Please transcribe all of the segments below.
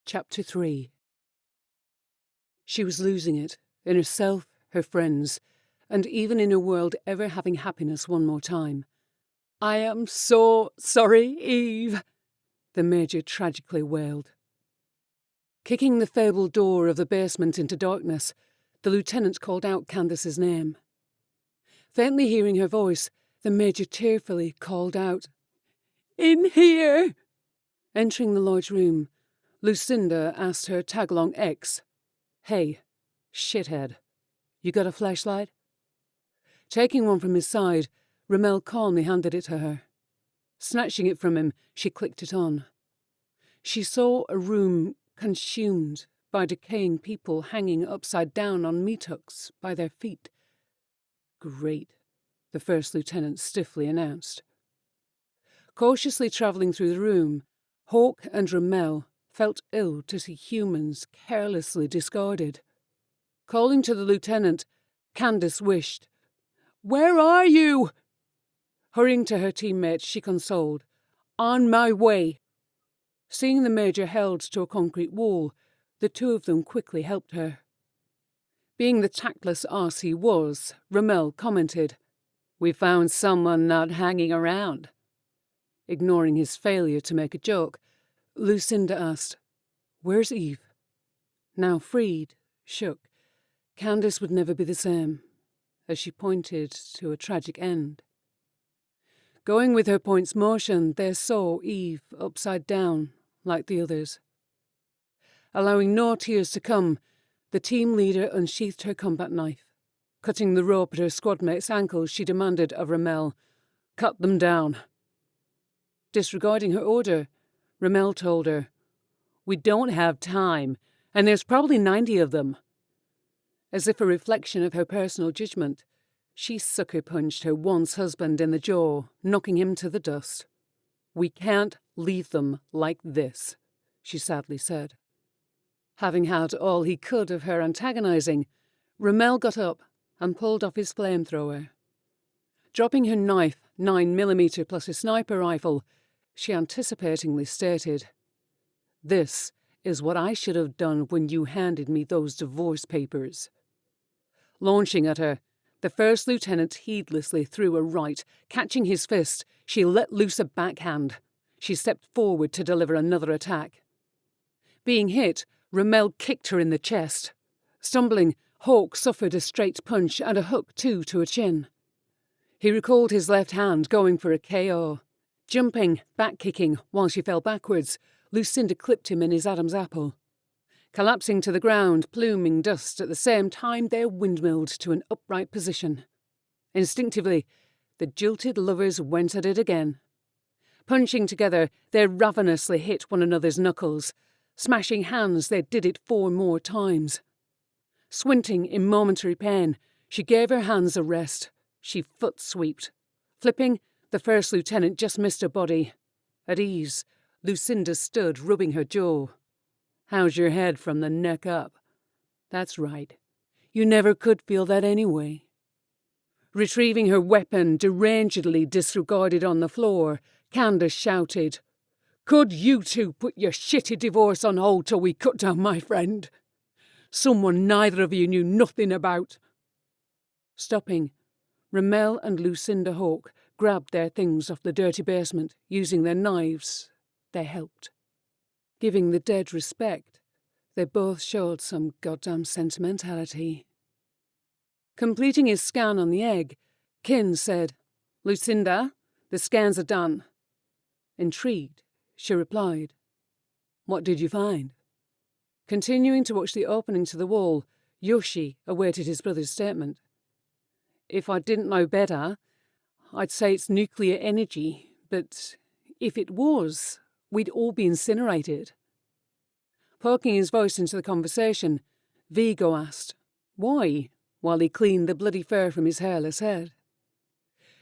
Chapter 3. She was losing it, in herself, her friends, and even in her world ever having happiness one more time. "I am so sorry, Eve," the Major tragically wailed. Kicking the fabled door of the basement into darkness, the Lieutenant called out Candace's name. Faintly hearing her voice, the Major tearfully called out, "In here!" Entering the large room, Lucinda asked her tag-along ex, "Hey, shithead, you got a flashlight?" Taking one from his side, Ramel calmly handed it to her. Snatching it from him, she clicked it on. She saw a room consumed by decaying people hanging upside down on meat hooks by their feet. "Great," the First Lieutenant stiffly announced. Cautiously travelling through the room, Hawke and Ramel felt ill to see humans carelessly discarded. Calling to the Lieutenant, Candace wished, "Where are you?" Hurrying to her teammates, she consoled, "On my way." Seeing the Major held to a concrete wall, the two of them quickly helped her. Being the tactless ass he was, Ramel commented, "We found someone not hanging around." Ignoring his failure to make a joke, Lucinda asked, "Where's Eve?" Now freed, shook, Candace would never be the same, as she pointed to a tragic end. Going with her point's motion, they saw Eve upside down, like the others. Allowing no tears to come, the team leader unsheathed her combat knife. Cutting the rope at her squadmate's ankles, she demanded of Ramel, "Cut them down." Disregarding her order, Ramel told her, "We don't have time, and there's probably 90 of them." As if a reflection of her personal judgment, she sucker-punched her once-husband in the jaw, knocking him to the dust. "We can't leave them like this," she sadly said. Having had all he could of her antagonizing, Ramel got up and pulled off his flamethrower. Dropping her knife, 9mm plus a sniper rifle, she anticipatingly stated, "This is what I should have done when you handed me those divorce papers." Launching at her, the First Lieutenant heedlessly threw a right. Catching his fist, she let loose a backhand. She stepped forward to deliver another attack. Being hit, Ramel kicked her in the chest. Stumbling, Hawke suffered a straight punch and a hook, too, to her chin. He recalled his left hand, going for a KO. Jumping, back-kicking, while she fell backwards, Lucinda clipped him in his Adam's apple. Collapsing to the ground, pluming dust at the same time, they windmilled to an upright position. Instinctively, the jilted lovers went at it again. Punching together, they ravenously hit one another's knuckles. Smashing hands, they did it 4 more times. Squinting in momentary pain, she gave her hands a rest. She foot-sweeped. Flipping, the First Lieutenant just missed her body. At ease, Lucinda stood, rubbing her jaw. "How's your head from the neck up?" "That's right. You never could feel that anyway." Retrieving her weapon, derangedly disregarded on the floor, Candace shouted, "Could you two put your shitty divorce on hold till we cut down my friend? Someone neither of you knew nothing about." Stopping, Ramel and Lucinda Hawke grabbed their things off the dirty basement. Using their knives, they helped. Giving the dead respect, they both showed some goddamn sentimentality. Completing his scan on the egg, Kin said, "Lucinda, the scans are done." Intrigued, she replied, "What did you find?" Continuing to watch the opening to the wall, Yoshi awaited his brother's statement. "If I didn't know better, I'd say it's nuclear energy, but if it was, we'd all be incinerated." Poking his voice into the conversation, Vigo asked, "Why?" while he cleaned the bloody fur from his hairless head.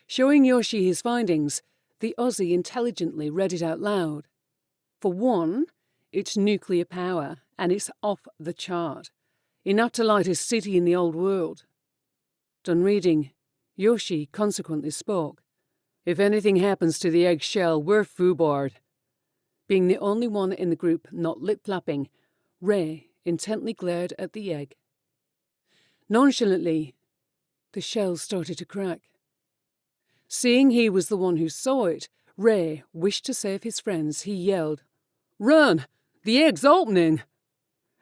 Showing Yoshi his findings, the Aussie intelligently read it out loud. "For one, it's nuclear power, and it's off the chart. Enough to light a city in the old world." Done reading, Yoshi consequently spoke. "If anything happens to the eggshell, we're foobarred." Being the only one in the group not lip-flapping, Ray intently glared at the egg. Nonchalantly, the shell started to crack. Seeing he was the one who saw it, Ray wished to save his friends. He yelled, "Run! The egg's opening!"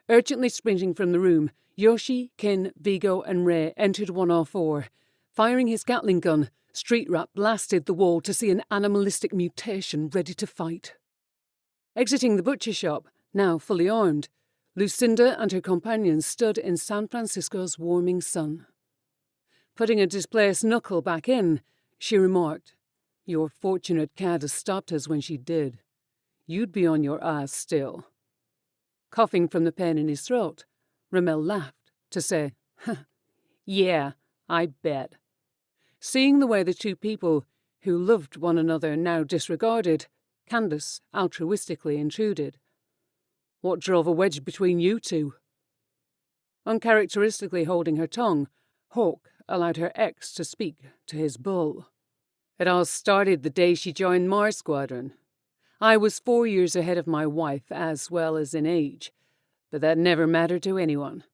Urgently sprinting from the room, Yoshi, Kin, Vigo, and Ray entered 104. Firing his Gatling gun, Street Rat blasted the wall to see an animalistic mutation ready to fight. Exiting the butcher shop, now fully armed, Lucinda and her companions stood in San Francisco's warming sun. Putting a displaced knuckle back in, she remarked, "Your fortunate cat stopped us when she did. You'd be on your ass still." Coughing from the pain in his throat, Ramel laughed to say, "Yeah, I bet." Seeing the way the two people who loved one another now disregarded, Candace altruistically intruded. "What drove a wedge between you two?" Uncharacteristically holding her tongue, Hawk allowed her ex to speak to his bull. "It all started the day she joined Mars Squadron. I was 4 years ahead of my wife, as well as in age, but that never mattered to anyone."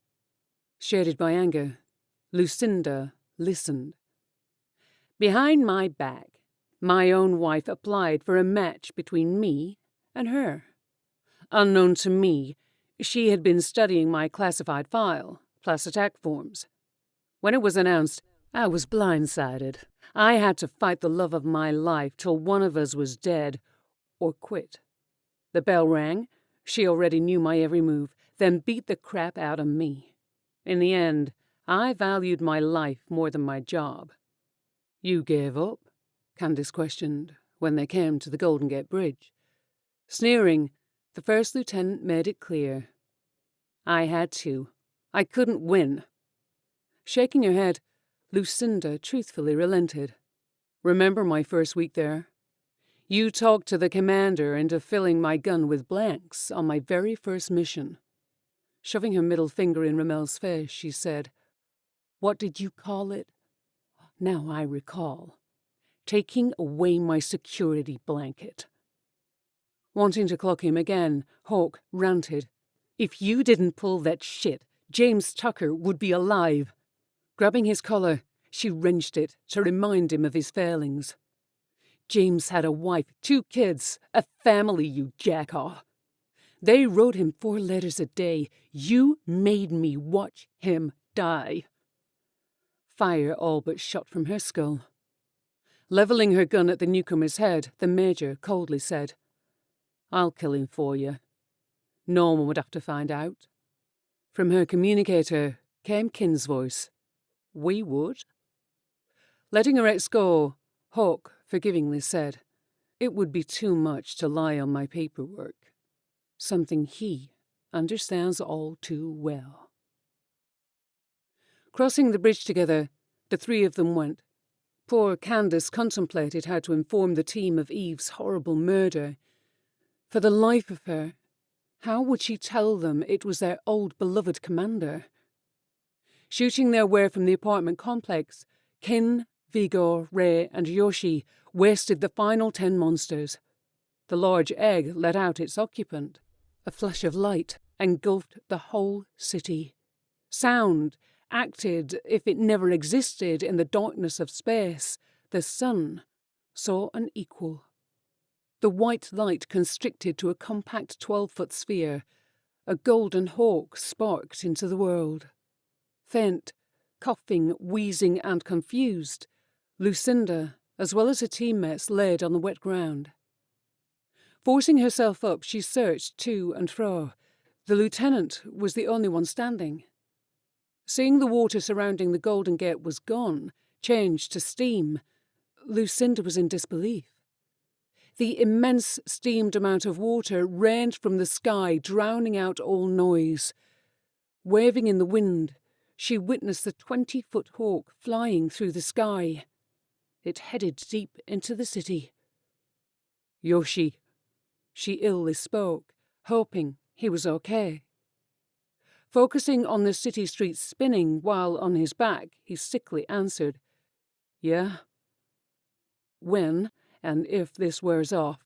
Shaded by anger, Lucinda listened. "Behind my back, my own wife applied for a match between me and her. Unknown to me, she had been studying my classified file, plus attack forms. When it was announced, I was blindsided. I had to fight the love of my life till one of us was dead or quit. The bell rang. She already knew my every move, then beat the crap out of me. In the end, I valued my life more than my job." "You gave up?" Candace questioned when they came to the Golden Gate Bridge. Sneering, the first lieutenant made it clear. "I had to. I couldn't win." Shaking her head, Lucinda truthfully relented. "Remember my first week there? You talked to the commander into filling my gun with blanks on my very first mission." Shoving her middle finger in Ramel's face, she said, "What did you call it? Now I recall. Taking away my security blanket." Wanting to clock him again, Hawk ranted, "If you didn't pull that shit, James Tucker would be alive." Grabbing his collar, she wrenched it to remind him of his failings. "James had a wife, 2 kids, a family, you jackaw. They wrote him 4 letters a day. You made me watch him die." Fire all but shot from her skull. Leveling her gun at the newcomer's head, the major coldly said, "I'll kill him for you. No one would have to find out." From her communicator came Kin's voice. "We would." Letting her ex go, Hawk forgivingly said, "It would be too much to lie on my paperwork. Something he understands all too well." Crossing the bridge together, the 3 of them went. Poor Candace contemplated how to inform the team of Eve's horrible murder. For the life of her, how would she tell them it was their old beloved commander? Shooting their way from the apartment complex, Kin, Vigor, Ray, and Yoshi wasted the final 10 monsters. The large egg let out its occupant. A flash of light engulfed the whole city. Sound acted if it never existed in the darkness of space. The sun saw an equal. The white light constricted to a compact 12-foot sphere. A golden hawk sparked into the world. Faint, coughing, wheezing, and confused, Lucinda, as well as her teammates, laid on the wet ground. Forcing herself up, she searched to and fro. The lieutenant was the only one standing. Seeing the water surrounding the Golden Gate was gone, changed to steam, Lucinda was in disbelief. The immense steamed amount of water rained from the sky, drowning out all noise. Waving in the wind, she witnessed the 20-foot hawk flying through the sky. It headed deep into the city. "Yoshi," she illy spoke, hoping he was okay. Focusing on the city streets spinning while on his back, he sickly answered, "Yeah? When, and if this wears off,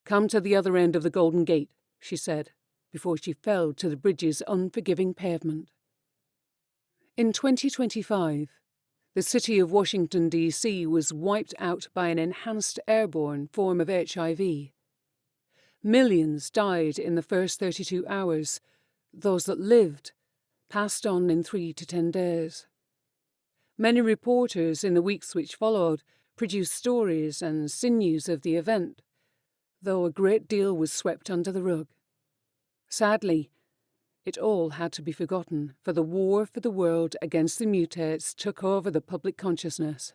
"Come to the other end of the Golden Gate," she said, before she fell to the bridge's unforgiving pavement. In 2025, the city of Washington, D.C. was wiped out by an enhanced airborne form of HIV. Millions died in the first 32 hours. Those that lived passed on in 3 to 10 days. Many reporters in the weeks which followed produced stories and sinews of the event, though a great deal was swept under the rug. Sadly, it all had to be forgotten, for the war for the world against the mutates took over the public consciousness.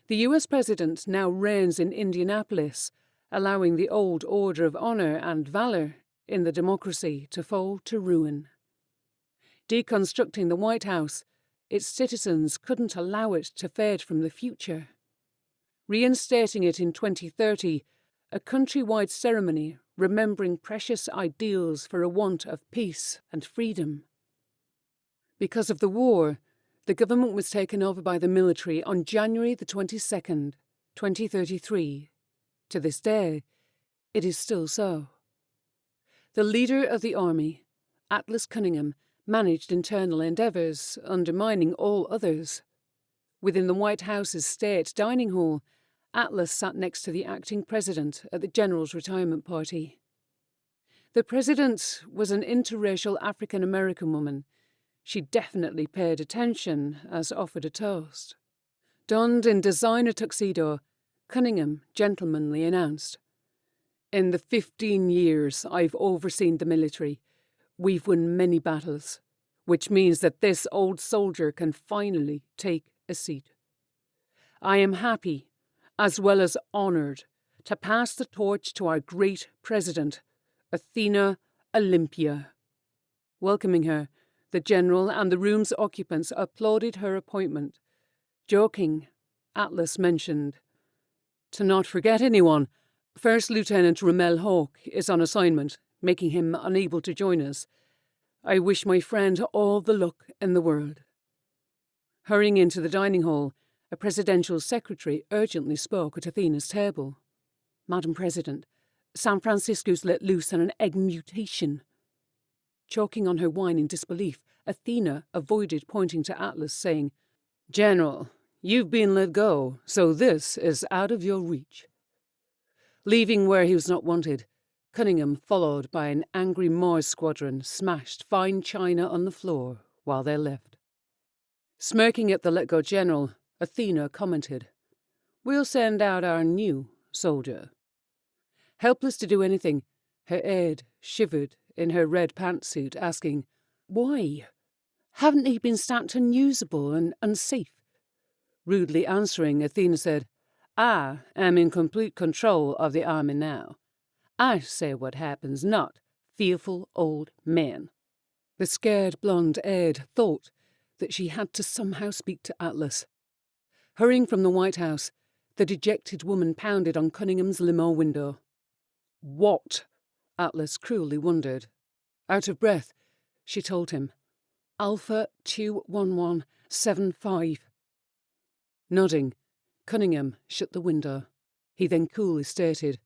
The US president now reigns in Indianapolis, allowing the old order of honor and valor in the democracy to fall to ruin. Deconstructing the White House, its citizens couldn't allow it to fade from the future. Reinstating it in 2030, a countrywide ceremony remembering precious ideals for a want of peace and freedom. Because of the war, the government was taken over by the military on January the 22nd, 2033. To this day, it is still so. The leader of the army, Atlas Cunningham, managed internal endeavours, undermining all others. Within the White House's state dining hall, Atlas sat next to the acting president at the general's retirement party. The president was an interracial African-American woman. She definitely paid attention as offered a toast. Donned in designer tuxedo, Cunningham gentlemanly announced, "In the 15 years I've overseen the military, we've won many battles, which means that this old soldier can finally take a seat. I am happy, as well as honoured, to pass the torch to our great president, Athena Olympia." Welcoming her, the general and the room's occupants applauded her appointment. Joking, Atlas mentioned, "To not forget anyone, First Lieutenant Rommel Hawke is on assignment, making him unable to join us. I wish my friend all the luck in the world." Hurrying into the dining hall, a presidential secretary urgently spoke at Athena's table. "Madam President, San Francisco's let loose on an egg mutation." Choking on her wine in disbelief, Athena avoided pointing to Atlas, saying, "General, you've been let go, so this is out of your reach." Leaving where he was not wanted, Cunningham, followed by an angry Mars squadron, smashed fine china on the floor while they left. Smirking at the let-go general, Athena commented, "We'll send out our new soldier." Helpless to do anything, her aide shivered in her red pantsuit, asking, "Why? Haven't he been stamped unusable and unsafe?" Rudely answering, Athena said, "I am in complete control of the army now. I say what happens, not fearful old men." The scared blonde aide thought that she had to somehow speak to Atlas. Hurrying from the White House, the dejected woman pounded on Cunningham's limo window. "What?" Atlas cruelly wondered. Out of breath, she told him, "Alpha 21175. Nodding, Cunningham shut the window. He then coolly stated,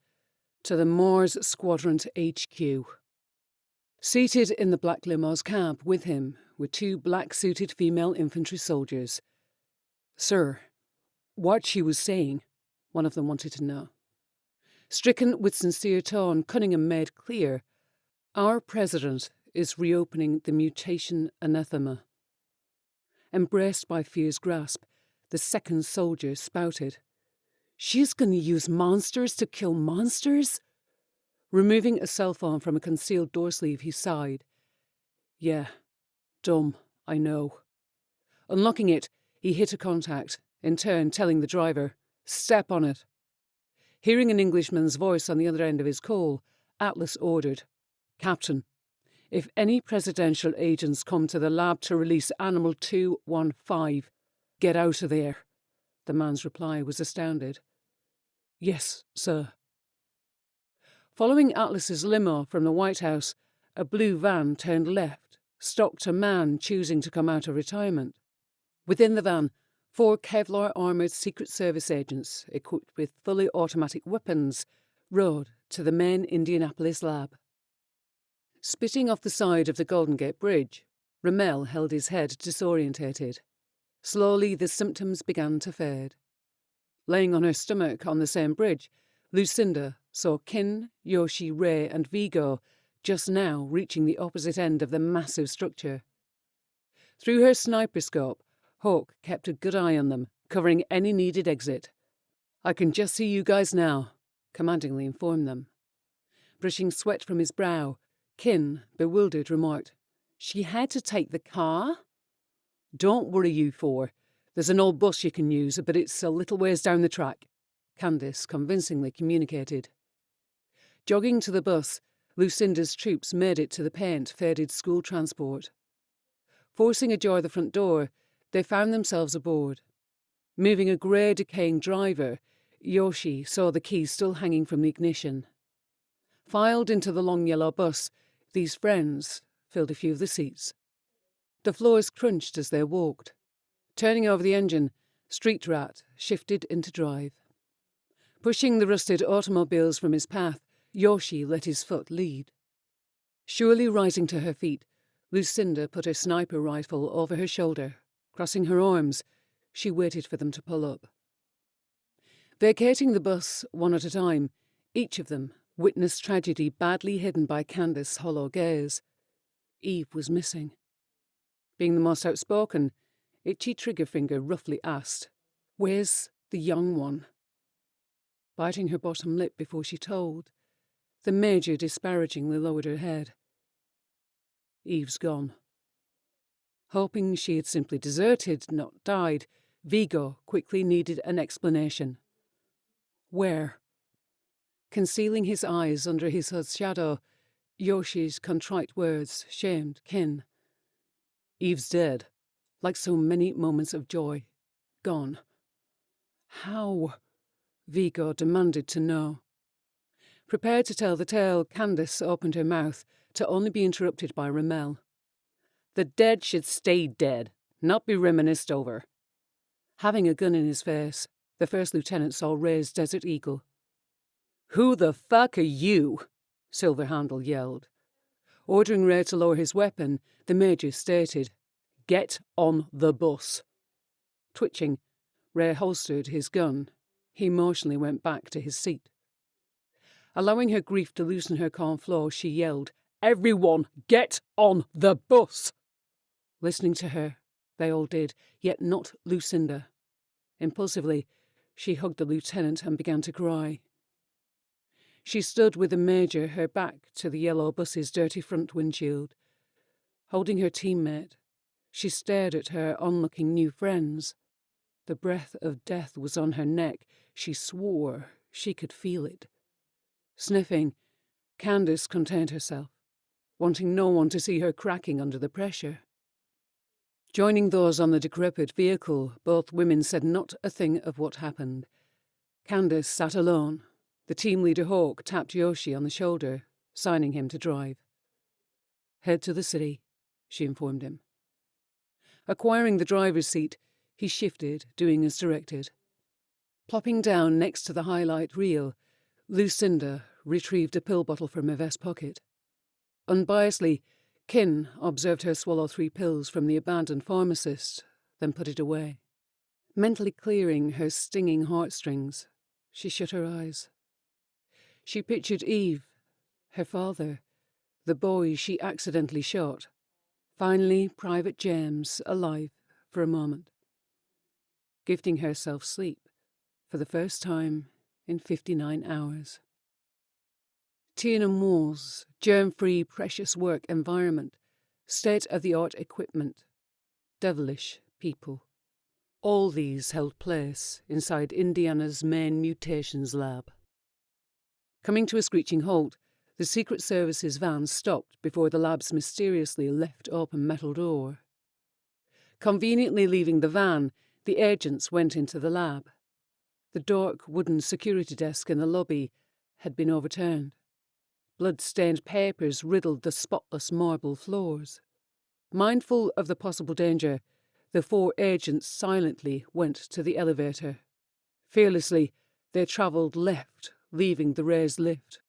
"To the Mars Squadron HQ." Seated in the black limo's cab with him were 2 black-suited female infantry soldiers. "Sir, what she was saying," one of them wanted to know. Stricken with sincere tone, Cunningham made clear, "Our president is reopening the mutation anathema." Embraced by fear's grasp, the second soldier spouted, "She's going to use monsters to kill monsters?" Removing a cell phone from a concealed door sleeve, he sighed. "Yeah, dumb, I know." Unlocking it, he hit a contact, in turn telling the driver, "Step on it." Hearing an Englishman's voice on the other end of his call, Atlas ordered, "Captain, if any presidential agents come to the lab to release Animal 215, get out of there." The man's reply was astounded. "Yes, sir." Following Atlas's limo from the White House, a blue van turned left, stopped a man choosing to come out of retirement. Within the van, 4 Kevlar-armoured Secret Service agents, equipped with fully automatic weapons, rode to the main Indianapolis lab. Spitting off the side of the Golden Gate Bridge, Ramel held his head disorientated. Slowly the symptoms began to fade. Laying on her stomach on the same bridge, Lucinda saw Kin, Yoshi, Ray and Vigo just now reaching the opposite end of the massive structure. Through her sniperscope, Hawk kept a good eye on them, covering any needed exit. "I can just see you guys now," commandingly informed them. Brushing sweat from his brow, Kin, bewildered, remarked, "She had to take the car?" "Don't worry, you four. There's an old bus you can use, but it's a little ways down the track," Candace convincingly communicated. Jogging to the bus, Lucinda's troops made it to the paint-faded school transport. Forcing ajar the front door, they found themselves aboard. Moving a grey, decaying driver, Yoshi saw the key still hanging from the ignition. Filed into the long yellow bus, these friends filled a few of the seats. The floors crunched as they walked. Turning over the engine, Street Rat shifted into drive. Pushing the rusted automobiles from his path, Yoshi let his foot lead. Surely rising to her feet, Lucinda put her sniper rifle over her shoulder. Crossing her arms, she waited for them to pull up. Vacating the bus one at a time, each of them witnessed tragedy badly hidden by Candace's hollow gaze. Eve was missing. Being the most outspoken, itchy trigger-finger roughly asked, "Where's the young one?" Biting her bottom lip before she told, the Major disparagingly lowered her head. "Eve's gone." Hoping she had simply deserted, not died, Vigo quickly needed an explanation. "Where?" Concealing his eyes under his hood's shadow, Yoshi's contrite words shamed Kin. "Eve's dead, like so many moments of joy. Gone." "How?" Vigo demanded to know. Prepared to tell the tale, Candace opened her mouth, to only be interrupted by Ramel. "The dead should stay dead, not be reminisced over." Having a gun in his face, the first lieutenant saw Ray's Desert Eagle. "Who the fuck are you?" Silverhandle yelled. Ordering Ray to lower his weapon, the Major stated, "Get on the bus." Twitching, Ray holstered his gun. He emotionally went back to his seat. Allowing her grief to loosen her calm flow, she yelled, "Everyone, get on the bus!" Listening to her, they all did, yet not Lucinda. Impulsively, she hugged the lieutenant and began to cry. She stood with the Major, her back to the yellow bus's dirty front windshield. Holding her teammate, she stared at her onlooking new friends. The breath of death was on her neck. She swore she could feel it. Sniffing, Candace contained herself, wanting no one to see her cracking under the pressure. Joining those on the decrepit vehicle, both women said not a thing of what happened. Candace sat alone. The team leader Hawk tapped Yoshi on the shoulder, signing him to drive. "Head to the city," she informed him. Acquiring the driver's seat, he shifted, doing as directed. Plopping down next to the highlight reel, Lucinda retrieved a pill bottle from her vest pocket. Unbiasedly, Kin observed her swallow 3 pills from the abandoned pharmacist, then put it away. Mentally clearing her stinging heartstrings, she shut her eyes. She pictured Eve, her father, the boy she accidentally shot, finally Private James alive for a moment, gifting herself sleep for the first time in 59 hours. Tiananmen's germ-free precious work environment, state-of-the-art equipment, devilish people. All these held place inside Indiana's main mutations lab. Coming to a screeching halt, the Secret Service's van stopped before the lab's mysteriously left-open metal door. Conveniently leaving the van, the agents went into the lab. The dark wooden security desk in the lobby had been overturned. Blood-stained papers riddled the spotless marble floors. Mindful of the possible danger, the 4 agents silently went to the elevator. Fearlessly, they travelled left, leaving the raised lift.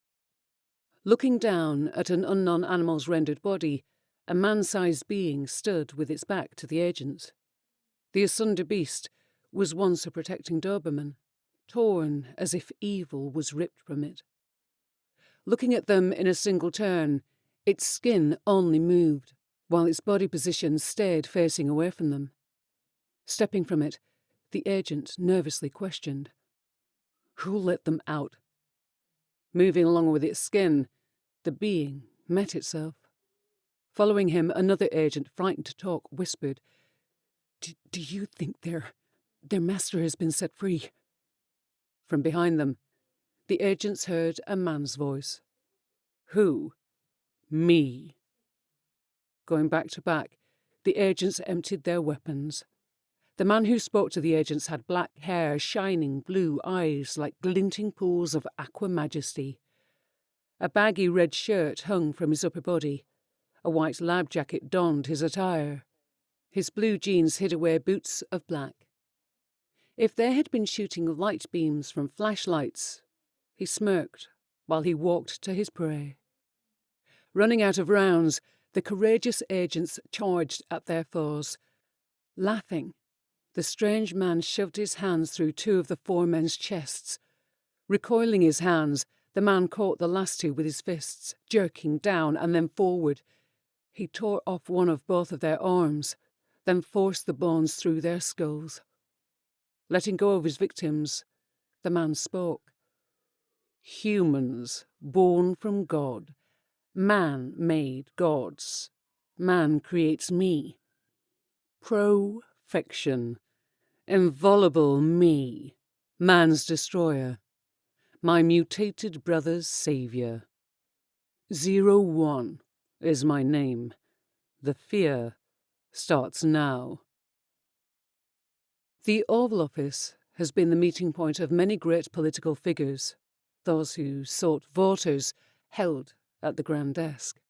Looking down at an unknown animal's rendered body, a man-sized being stood with its back to the agents. The asunder beast was once a protecting Doberman, torn as if evil was ripped from it. Looking at them in a single turn, its skin only moved, while its body position stayed facing away from them. Stepping from it, the agent nervously questioned, "Who let them out?" Moving along with its skin, the being met itself. Following him, another agent, frightened to talk, whispered, Do you think their master has been set free?" From behind them, the agents heard a man's voice. "Who?" "Me." Going back to back, the agents emptied their weapons. The man who spoke to the agents had black hair, shining blue eyes like glinting pools of aqua majesty. A baggy red shirt hung from his upper body. A white lab jacket donned his attire. His blue jeans hid away boots of black. If they had been shooting light beams from flashlights, he smirked while he walked to his prey. Running out of rounds, the courageous agents charged at their foes. Laughing, the strange man shoved his hands through two of the four men's chests. Recoiling his hands, the man caught the last two with his fists, jerking down and then forward. He tore off one of both of their arms, then forced the bones through their skulls. Letting go of his victims, the man spoke. "Humans, born from God. Man made gods. Man creates me. Perfection. Inviolable me. Man's destroyer. My mutated brother's savior. 01 is my name. The fear starts now." The Oval Office has been the meeting point of many great political figures, those who sought voters held at the grand desk.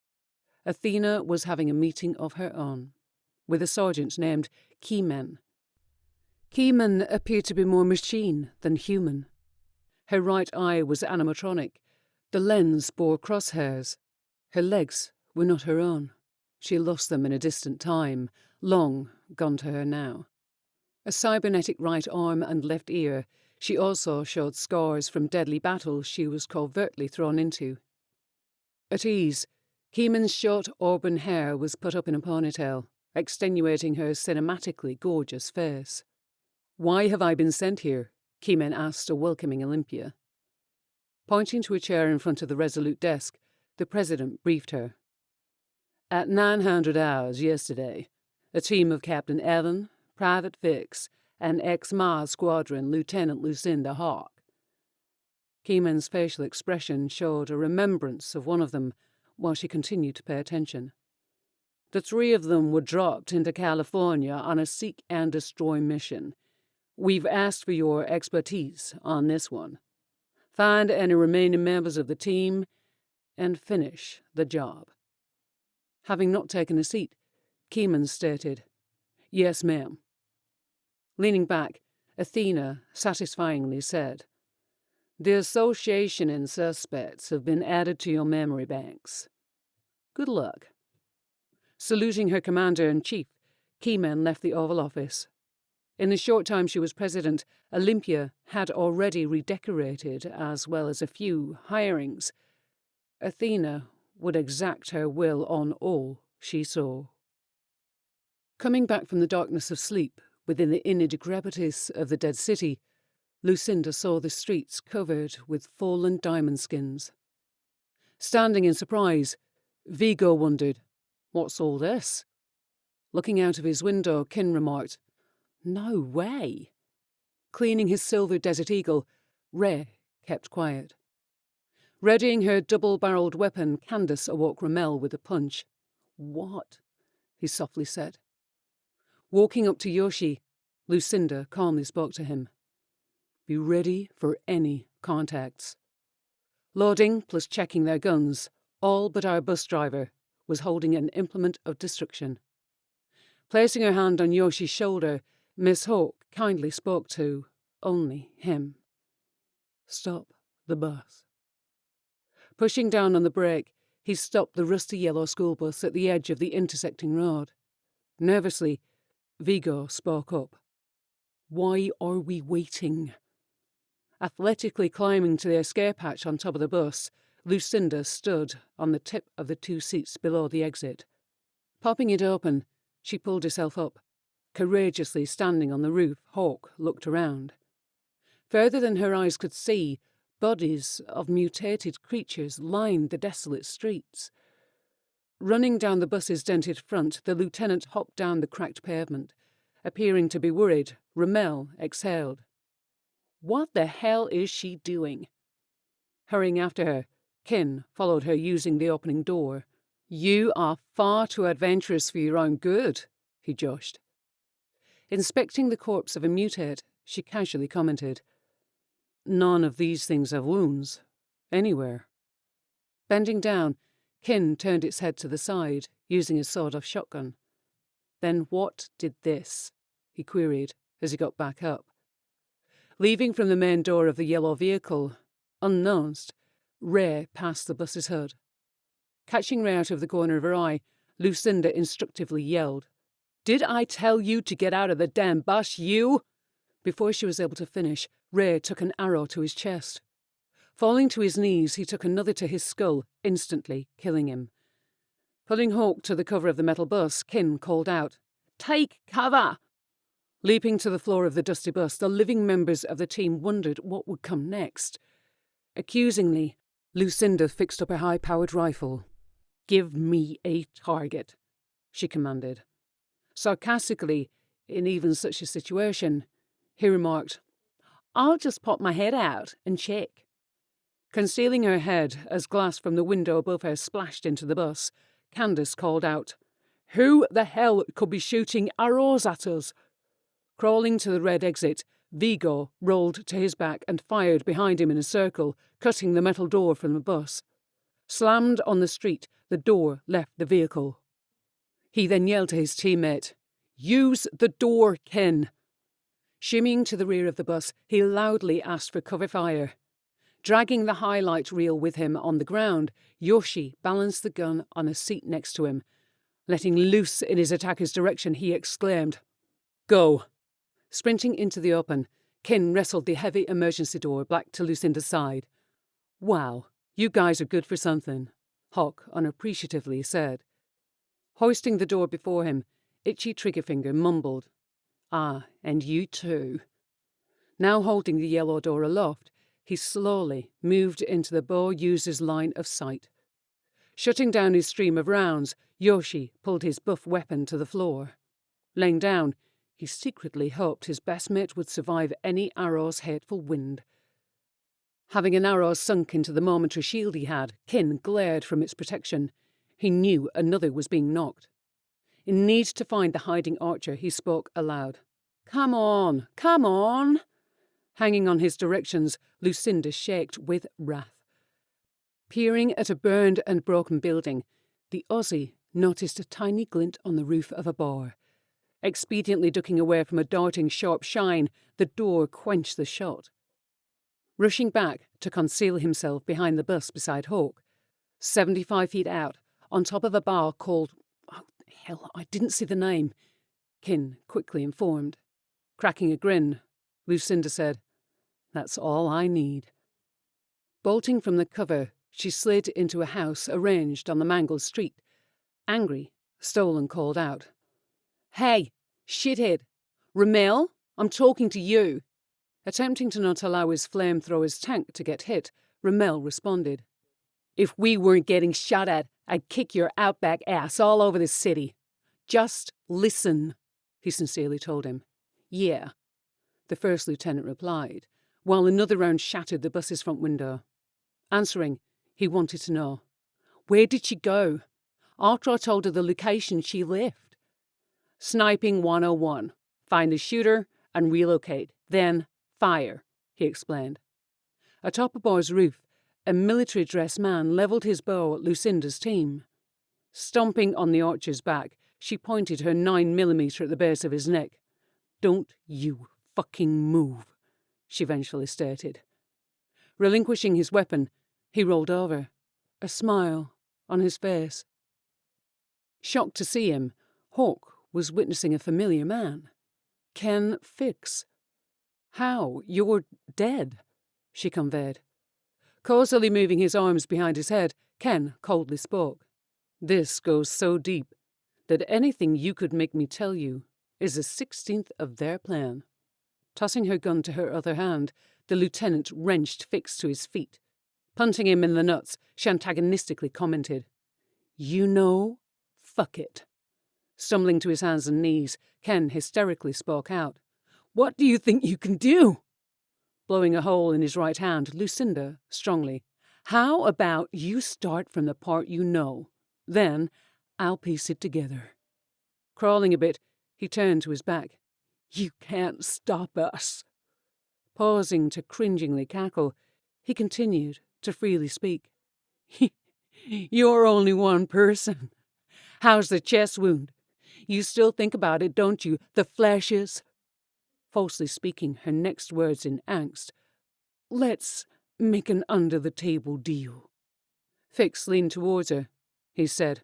Athena was having a meeting of her own, with a sergeant named Keyman. Keyman appeared to be more machine than human. Her right eye was animatronic. The lens bore crosshairs. Her legs were not her own. She lost them in a distant time, long gone to her now. A cybernetic right arm and left ear, she also showed scars from deadly battles she was covertly thrown into. At ease, Keyman's short auburn hair was put up in a ponytail, extenuating her cinematically gorgeous face. "Why have I been sent here?" Keyman asked a welcoming Olympia. Pointing to a chair in front of the resolute desk, the president briefed her. "At 900 hours yesterday, a team of Captain Evan, Private Fix, and ex-Mars Squadron Lieutenant Lucinda Hawk." Keyman's facial expression showed a remembrance of one of them while she continued to pay attention. "The three of them were dropped into California on a seek and destroy mission. We've asked for your expertise on this one. Find any remaining members of the team and finish the job." Having not taken a seat, Keyman stated, "Yes, ma'am." Leaning back, Athena satisfyingly said, "The association and suspects have been added to your memory banks. Good luck." Saluting her commander-in-chief, Keyman left the Oval Office. In the short time she was president, Olympia had already redecorated, as well as a few hirings. Athena would exact her will on all she saw. Coming back from the darkness of sleep within the inner decrepities of the dead city, Lucinda saw the streets covered with fallen diamond skins. Standing in surprise, Vigo wondered, "What's all this?" Looking out of his window, Kin remarked, "No way." Cleaning his silver Desert Eagle, Ray kept quiet. Readying her double-barreled weapon, Candace awoke Ramel with a punch. "What?" he softly said. Walking up to Yoshi, Lucinda calmly spoke to him. "Be ready for any contacts." Loading plus checking their guns, all but our bus driver was holding an implement of destruction. Placing her hand on Yoshi's shoulder, Miss Hawke kindly spoke to only him. "Stop the bus." Pushing down on the brake, he stopped the rusty yellow school bus at the edge of the intersecting road. Nervously, Vigo spoke up. "Why are we waiting?" Athletically climbing to the escape hatch on top of the bus, Lucinda stood on the tip of the 2 seats below the exit. Popping it open, she pulled herself up. Courageously standing on the roof, Hawke looked around. Further than her eyes could see, bodies of mutated creatures lined the desolate streets. Running down the bus's dented front, the lieutenant hopped down the cracked pavement. Appearing to be worried, Rommel exhaled. "What the hell is she doing?" Hurrying after her, Kin followed her using the opening door. "You are far too adventurous for your own good," he joshed. Inspecting the corpse of a mutate, she casually commented, "None of these things have wounds. Anywhere." Bending down, Kin turned its head to the side, using his sawed-off shotgun. "Then what did this?" he queried as he got back up. Leaving from the main door of the yellow vehicle, unnoticed, Ray passed the bus's hood. Catching Ray out of the corner of her eye, Lucinda instructively yelled, "Did I tell you to get out of the damn bus, you?" Before she was able to finish, Ray took an arrow to his chest. Falling to his knees, he took another to his skull, instantly killing him. Pulling Hawke to the cover of the metal bus, Kin called out, "Take cover!" Leaping to the floor of the dusty bus, the living members of the team wondered what would come next. Accusingly, Lucinda fixed up a high-powered rifle. "Give me a target," she commanded. Sarcastically, in even such a situation, he remarked, "I'll just pop my head out and check." Concealing her head as glass from the window above her splashed into the bus, Candace called out, "Who the hell could be shooting arrows at us?" Crawling to the red exit, Vigo rolled to his back and fired behind him in a circle, cutting the metal door from the bus. Slammed on the street, the door left the vehicle. He then yelled to his teammate, "Use the door, Ken." Shimmying to the rear of the bus, he loudly asked for cover fire. Dragging the highlight reel with him on the ground, Yoshi balanced the gun on a seat next to him. Letting loose in his attacker's direction, he exclaimed, "Go!" Sprinting into the open, Kin wrestled the heavy emergency door back to Lucinda's side. "Wow, you guys are good for something," Hawke unappreciatively said. Hoisting the door before him, Itchy Triggerfinger mumbled, "Ah, and you too." Now holding the yellow door aloft, he slowly moved into the bow user's line of sight. Shutting down his stream of rounds, Yoshi pulled his buff weapon to the floor. Laying down, he secretly hoped his best mate would survive any arrow's hateful wind. Having an arrow sunk into the momentary shield he had, Kin glared from its protection. He knew another was being knocked. In need to find the hiding archer, he spoke aloud. "Come on, come on!" Hanging on his directions, Lucinda shaked with wrath. Peering at a burned and broken building, the Aussie noticed a tiny glint on the roof of a bar. Expediently ducking away from a darting sharp shine, the door quenched the shot. Rushing back to conceal himself behind the bus beside Hawke, 75 feet out, on top of a bar called... Oh, hell, I didn't see the name, Kin quickly informed. Cracking a grin, Lucinda said, "That's all I need." Bolting from the cover, she slid into a house arranged on the mangled street. Angry, Stolen called out, "Hey, shithead! Rommel, I'm talking to you!" Attempting to not allow his flamethrower's tank to get hit, Rommel responded, "If we weren't getting shot at, I'd kick your outback ass all over this city. Just listen," he sincerely told him. "Yeah," the first lieutenant replied, while another round shattered the bus's front window. Answering, he wanted to know, "Where did she go? After I told her the location she left." "Sniping 101. Find the shooter and relocate. Then fire," he explained. Atop a bar's roof, a military-dressed man levelled his bow at Lucinda's team. Stomping on the archer's back, she pointed her 9mm at the base of his neck. "Don't you fucking move," she eventually stated. Relinquishing his weapon, he rolled over. a smile on his face. Shocked to see him, Hawke was witnessing a familiar man. Ken Fix. "How? You're dead," she conveyed. Causally moving his arms behind his head, Ken coldly spoke. "This goes so deep that anything you could make me tell you is a 16th of their plan." Tossing her gun to her other hand, the lieutenant wrenched Fix to his feet. Punting him in the nuts, she antagonistically commented, "You know? Fuck it." Stumbling to his hands and knees, Ken hysterically spoke out, "What do you think you can do?" Blowing a hole in his right hand, Lucinda, strongly, "How about you start from the part you know? Then I'll piece it together." Crawling a bit, he turned to his back. "You can't stop us." Pausing to cringingly cackle, he continued to freely speak. "You're only one person. How's the chest wound? You still think about it, don't you? The flashes?" Falsely speaking her next words in angst. "Let's make an under-the-table deal." Fix leaned towards her. He said,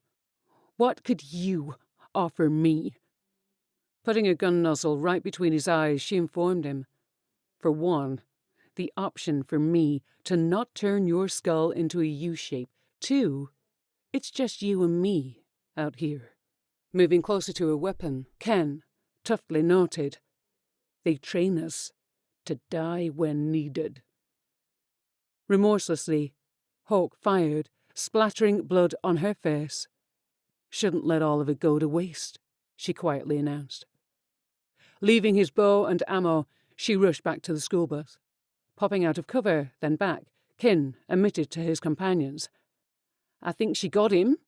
"What could you offer me?" Putting a gun nozzle right between his eyes, she informed him. "For one, the option for me to not turn your skull into a U-shape. 2, it's just you and me out here." Moving closer to her weapon, Ken toughly noted, "They train us to die when needed." Remorselessly, Hawke fired, splattering blood on her face. "Shouldn't let all of it go to waste," she quietly announced. Leaving his bow and ammo, she rushed back to the school bus. Popping out of cover, then back, Ken admitted to his companions, "I think she got him."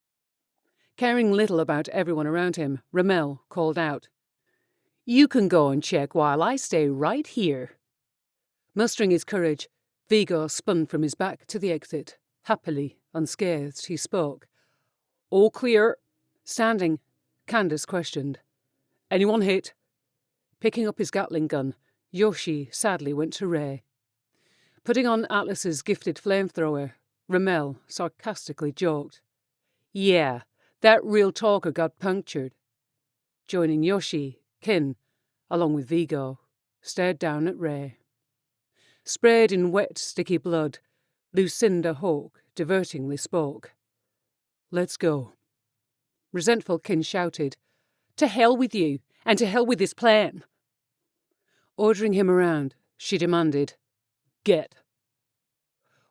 Caring little about everyone around him, Ramel called out, "You can go and check while I stay right here." Mustering his courage, Vigo spun from his back to the exit. Happily unscathed, he spoke. "All clear." Standing, Candace questioned, "Anyone hit?" Picking up his Gatling gun, Yoshi sadly went to Ray. Putting on Atlas's gifted flamethrower, Ramel sarcastically joked, "Yeah, that real talker got punctured." Joining Yoshi, Kin, along with Vigo, stared down at Ray. Sprayed in wet, sticky blood, Lucinda Hawke divertingly spoke, "Let's go." Resentful, Kin shouted, "To hell with you, and to hell with this plan." Ordering him around, she demanded, "Get."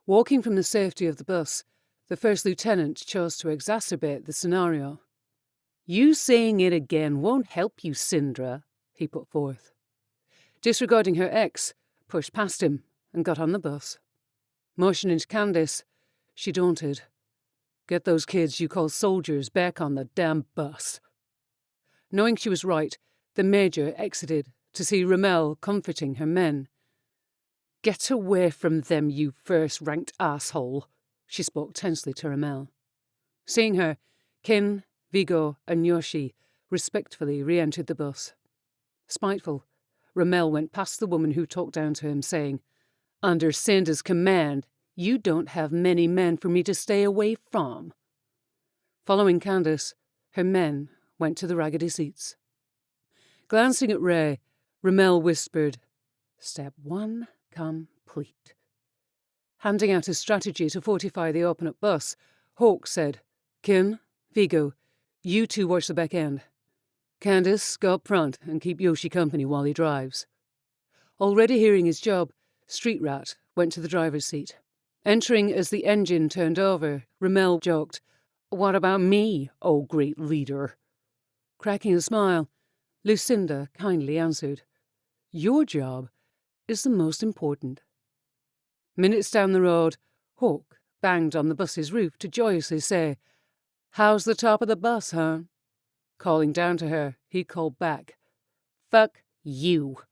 Walking from the safety of the bus, the first lieutenant chose to exacerbate the scenario. "You saying it again won't help you, Syndra," he put forth. Disregarding her ex, pushed past him and got on the bus. Motioning to Candace, she daunted, "Get those kids you call soldiers back on the damn bus." Knowing she was right, the major exited to see Ramel comforting her men. "Get away from them, you first-ranked asshole," she spoke tensely to Ramel. Seeing her, Kin, Vigo, and Yoshi respectfully re-entered the bus. Spiteful, Ramel went past the woman who talked down to him, saying, "Under Syndra's command, you don't have many men for me to stay away from." Following Candace, her men went to the raggedy seats. Glancing at Ray, Ramel whispered, "Step 1 complete." Handing out his strategy to fortify the open-up bus, Hawke said, "Kin, Vigo, you two watch the back end. Candace, go up front and keep Yoshi company while he drives." Already hearing his job, Street Rat went to the driver's seat. Entering as the engine turned over, Ramel joked, "What about me, oh great leader?" Cracking a smile, Lucinda kindly answered, "Your job is the most important." Minutes down the road, Hawke banged on the bus's roof to joyously say, "How's the top of the bus, huh?" Calling down to her, he called back, "Fuck you."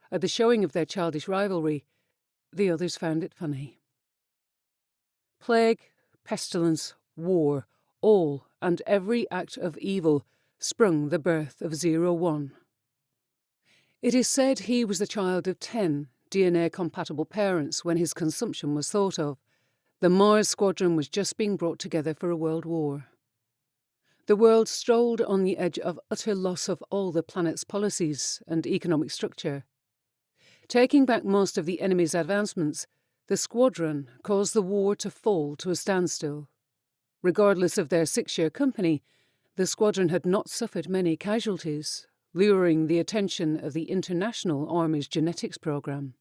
At the showing of their childish rivalry, the others found it funny. Plague, pestilence, war, all and every act of evil sprung the birth of 01. It is said he was the child of 10 DNA-compatible parents when his consumption was thought of. The Mars Squadron was just being brought together for a world war. The world strolled on the edge of utter loss of all the planet's policies and economic structure. Taking back most of the enemy's advancements, the squadron caused the war to fall to a standstill. Regardless of their 6-year company, the squadron had not suffered many casualties, luring the attention of the International Army's genetics program.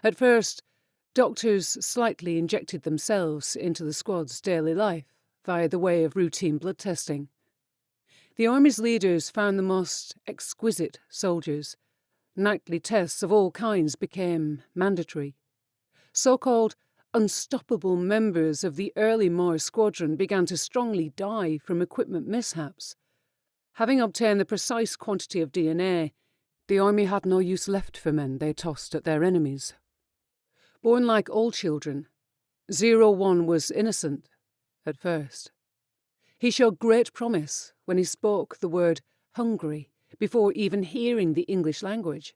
At first, doctors slightly injected themselves into the squad's daily life via the way of routine blood testing. The Army's leaders found the most exquisite soldiers. Nightly tests of all kinds became mandatory. So-called unstoppable members of the early Mars Squadron began to strongly die from equipment mishaps. Having obtained the precise quantity of DNA, the Army had no use left for men they tossed at their enemies. Born like all children, 01 was innocent at first. He showed great promise when he spoke the word hungry before even hearing the English language.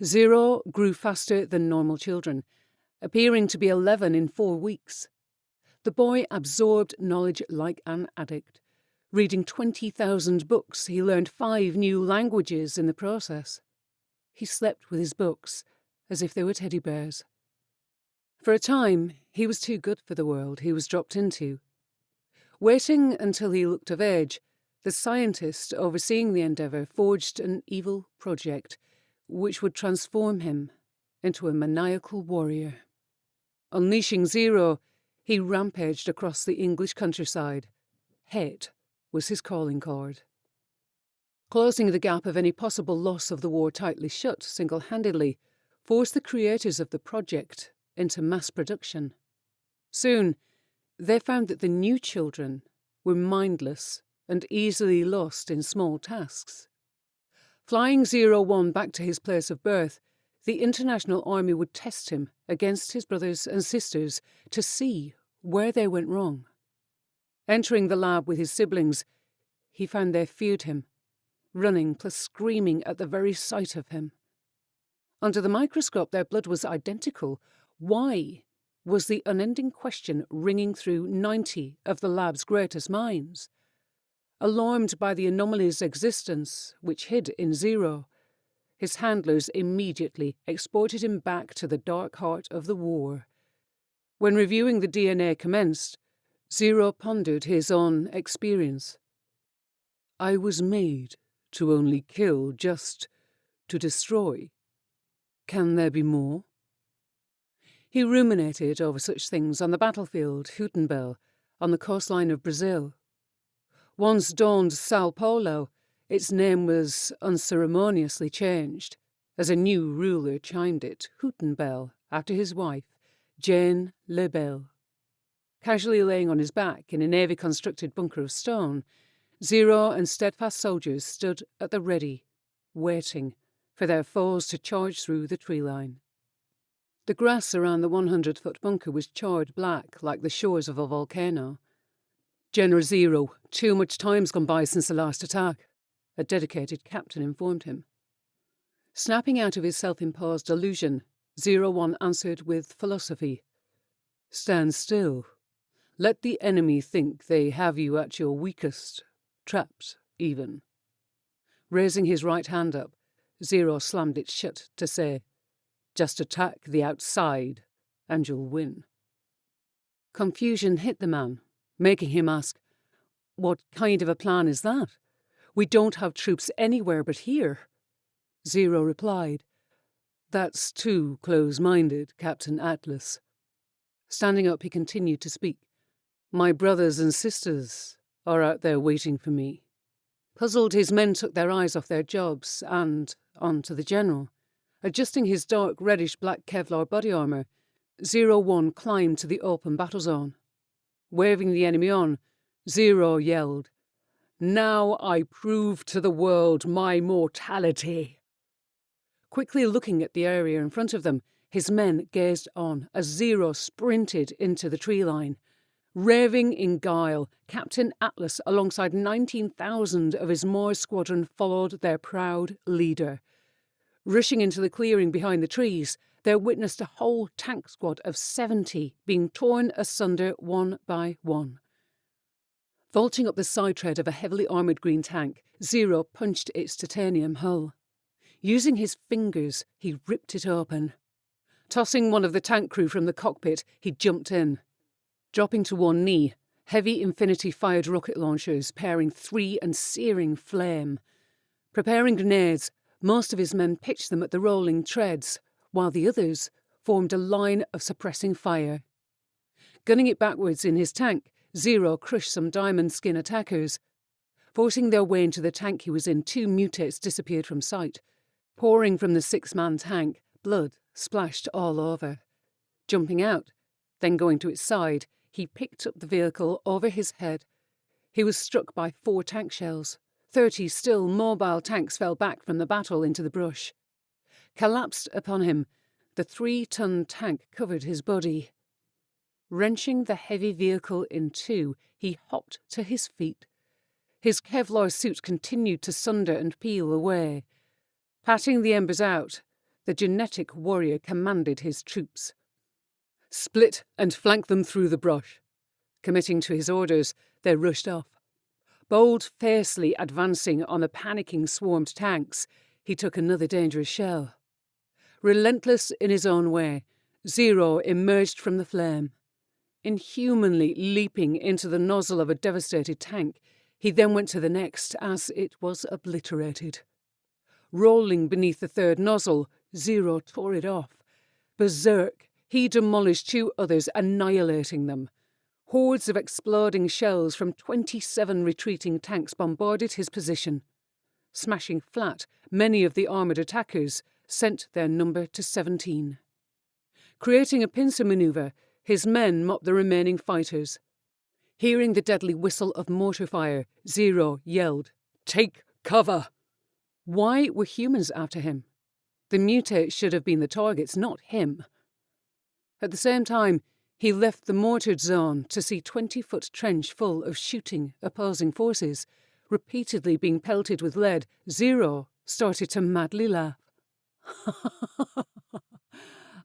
0 grew faster than normal children, appearing to be 11 in 4 weeks. The boy absorbed knowledge like an addict. Reading 20,000 books, he learned 5 new languages in the process. He slept with his books as if they were teddy bears. For a time, he was too good for the world he was dropped into. Waiting until he looked of age, the scientist overseeing the endeavour forged an evil project which would transform him into a maniacal warrior. Unleashing 0, he rampaged across the English countryside. Hate was his calling card. Closing the gap of any possible loss of the war tightly shut single-handedly forced the creators of the project into mass production. Soon, they found that the new children were mindless and easily lost in small tasks. Flying 01 back to his place of birth, the International Army would test him against his brothers and sisters to see where they went wrong. Entering the lab with his siblings, he found they feared him, running plus screaming at the very sight of him. Under the microscope, their blood was identical. Why was the unending question ringing through 90 of the lab's greatest minds? Alarmed by the anomaly's existence, which hid in 0, his handlers immediately exported him back to the dark heart of the war. When reviewing the DNA commenced, 0 pondered his own experience. I was made to only kill, just to destroy. Can there be more? He ruminated over such things on the battlefield, Hutenbel, on the coastline of Brazil. Once dawned Sao Paulo, its name was unceremoniously changed, as a new ruler chimed it, Hutenbel, after his wife, Jane Lebel. Casually laying on his back in a Navy-constructed bunker of stone, 0 and steadfast soldiers stood at the ready, waiting for their foes to charge through the tree line. The grass around the 100-foot bunker was charred black like the shores of a volcano. General 0, too much time's gone by since the last attack, a dedicated captain informed him. Snapping out of his self-imposed delusion, 01 answered with philosophy. Stand still. Let the enemy think they have you at your weakest, trapped even. Raising his right hand up, 0 slammed it shut to say, just attack the outside and you'll win. Confusion hit the man, making him ask, what kind of a plan is that? We don't have troops anywhere but here. 0 replied, that's too close-minded, Captain Atlas. Standing up, he continued to speak. My brothers and sisters are out there waiting for me. Puzzled, his men took their eyes off their jobs and on to the general. Adjusting his dark reddish-black Kevlar body armour, 01 climbed to the open battle zone. Waving the enemy on, 0 yelled, Now I prove to the world my mortality. Quickly looking at the area in front of them, his men gazed on as 0 sprinted into the tree line. Raving in guile, Captain Atlas, alongside 19,000 of his Mars squadron, followed their proud leader. Rushing into the clearing behind the trees, there witnessed a whole tank squad of 70 being torn asunder one by one. Vaulting up the side tread of a heavily armoured green tank, Zero punched its titanium hull. Using his fingers, he ripped it open. Tossing one of the tank crew from the cockpit, he jumped in. Dropping to one knee, heavy Infinity-fired rocket launchers pairing 3 and searing flame. Preparing grenades, most of his men pitched them at the rolling treads, while the others formed a line of suppressing fire. Gunning it backwards in his tank, Zero crushed some diamond skin attackers. Forcing their way into the tank he was in, 2 mutates disappeared from sight. Pouring from the 6-man tank, blood splashed all over. Jumping out, then going to its side, he picked up the vehicle over his head. He was struck by 4 tank shells. 30 still mobile tanks fell back from the battle into the brush. Collapsed upon him, the 3-ton tank covered his body. Wrenching the heavy vehicle in 2, he hopped to his feet. His Kevlar suit continued to sunder and peel away. Patting the embers out, the genetic warrior commanded his troops. Split and flank them through the brush. Committing to his orders, they rushed off. Bold-facedly advancing on the panicking swarmed tanks, he took another dangerous shell. Relentless in his own way, Zero emerged from the flame. Inhumanly leaping into the nozzle of a devastated tank, he then went to the next as it was obliterated. Rolling beneath the 3rd nozzle, Zero tore it off. Berserk, he demolished 2 others, annihilating them. Hordes of exploding shells from 27 retreating tanks bombarded his position. Smashing flat many of the armoured attackers, sent their number to 17. Creating a pincer manoeuvre, his men mopped the remaining fighters. Hearing the deadly whistle of mortar fire, Zero yelled, "Take cover!" Why were humans after him? The mutates should have been the targets, not him. At the same time, he left the mortared zone to see 20-foot trench full of shooting opposing forces. Repeatedly being pelted with lead, Zero started to madly laugh.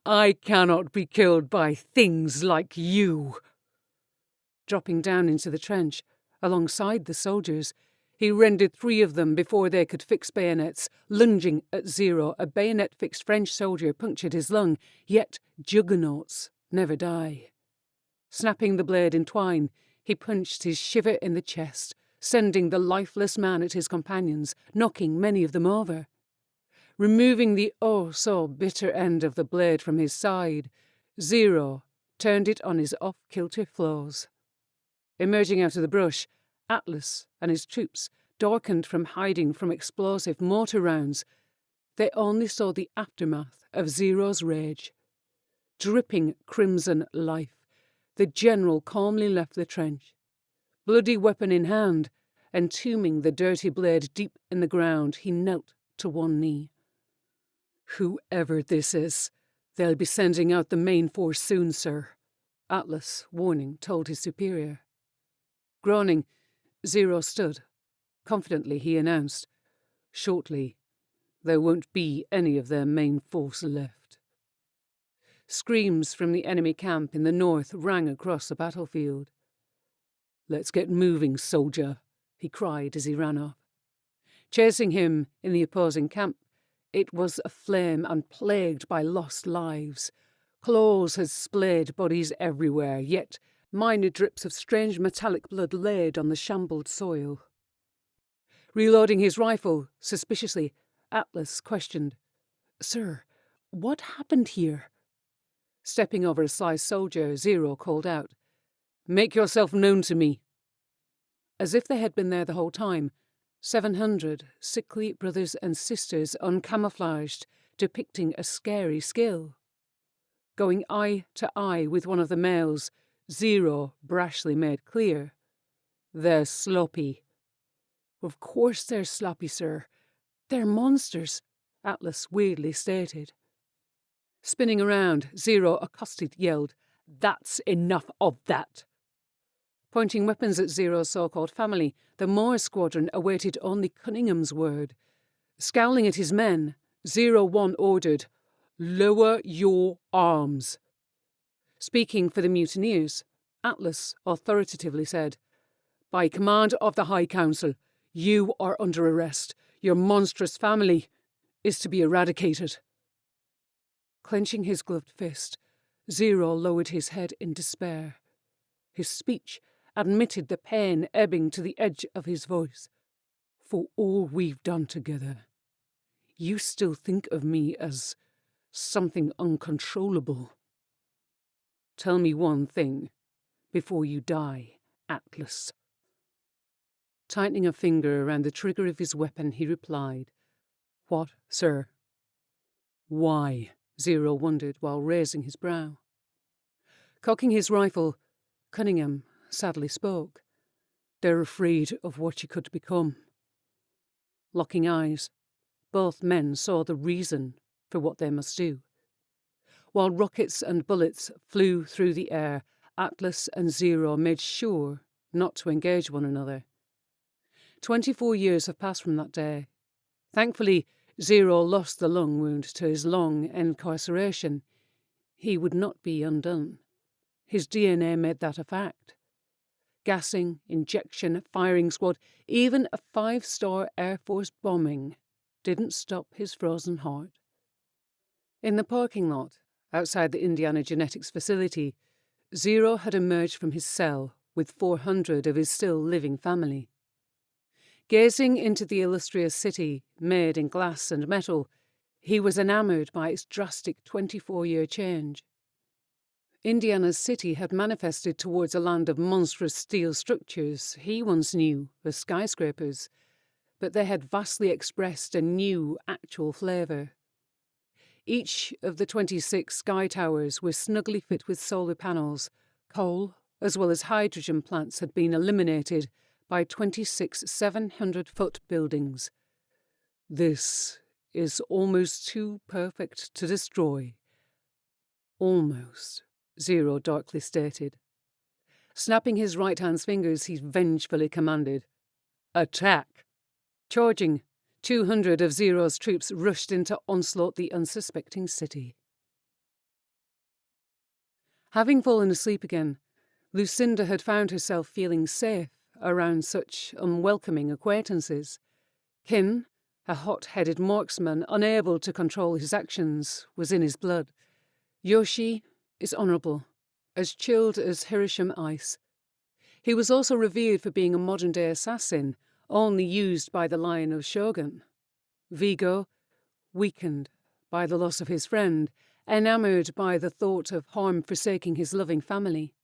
"I cannot be killed by things like you." Dropping down into the trench, alongside the soldiers, he rendered 3 of them before they could fix bayonets. Lunging at Zero, a bayonet-fixed French soldier punctured his lung, yet juggernauts never die. Snapping the blade in twine, he punched his shiver in the chest, sending the lifeless man at his companions, knocking many of them over. Removing the oh-so-bitter end of the blade from his side, Zero turned it on his off-kilter floors. Emerging out of the brush, Atlas and his troops, darkened from hiding from explosive mortar rounds, they only saw the aftermath of Zero's rage. Dripping crimson life, the general calmly left the trench. Bloody weapon in hand, entombing the dirty blade deep in the ground, he knelt to one knee. "Whoever this is, they'll be sending out the main force soon, sir," Atlas, warning, told his superior. Groaning, Zero stood. Confidently he announced, "Shortly, there won't be any of their main force left." Screams from the enemy camp in the north rang across the battlefield. "Let's get moving, soldier," he cried as he ran off. Chasing him in the opposing camp, it was aflame and plagued by lost lives. Claws had splayed bodies everywhere, yet minor drips of strange metallic blood laid on the shambled soil. Reloading his rifle, suspiciously, Atlas questioned, "Sir, what happened here?" Stepping over a sized soldier, Zero called out, "Make yourself known to me." As if they had been there the whole time, 700 sickly brothers and sisters uncamouflaged, depicting a scary skill. Going eye to eye with one of the males, Zero brashly made clear, "They're sloppy." "Of course they're sloppy, sir. They're monsters," Atlas weirdly stated. Spinning around, Zero accosted yelled, "That's enough of that!" Pointing weapons at Zero's so-called family, the Moore squadron awaited only Cunningham's word. Scowling at his men, 01 ordered, Lower your arms. Speaking for the mutineers, Atlas authoritatively said, By command of the High Council, you are under arrest. Your monstrous family is to be eradicated. Clenching his gloved fist, Zero lowered his head in despair. His speech admitted the pain ebbing to the edge of his voice. For all we've done together, you still think of me as something uncontrollable. Tell me one thing before you die, Atlas. Tightening a finger around the trigger of his weapon, he replied, What, sir? Why? Zero wondered while raising his brow. Cocking his rifle, Cunningham sadly spoke. They're afraid of what you could become. Locking eyes, both men saw the reason for what they must do. While rockets and bullets flew through the air, Atlas and Zero made sure not to engage one another. 24 years have passed from that day. Thankfully, Zero lost the lung wound to his long incarceration. He would not be undone. His DNA made that a fact. Gassing, injection, firing squad, even a 5-star Air Force bombing didn't stop his frozen heart. In the parking lot, outside the Indiana Genetics facility, Zero had emerged from his cell with 400 of his still living family. Gazing into the illustrious city, made in glass and metal, he was enamoured by its drastic 24-year change. Indiana's city had manifested towards a land of monstrous steel structures he once knew as skyscrapers, but they had vastly expressed a new, actual flavour. Each of the 26 sky towers was snugly fit with solar panels. Coal, as well as hydrogen plants, had been eliminated by 26 700-foot buildings. This is almost too perfect to destroy. Almost, Zero darkly stated. Snapping his right hand's fingers, he vengefully commanded, Attack! Charging, 200 of Zero's troops rushed in to onslaught the unsuspecting city. Having fallen asleep again, Lucinda had found herself feeling safe around such unwelcoming acquaintances. Kin, a hot-headed marksman unable to control his actions, was in his blood. Yoshi is honourable, as chilled as Hiroshima ice. He was also revered for being a modern-day assassin, only used by the line of Shogun. Vigo, weakened by the loss of his friend, enamoured by the thought of harm forsaking his loving family.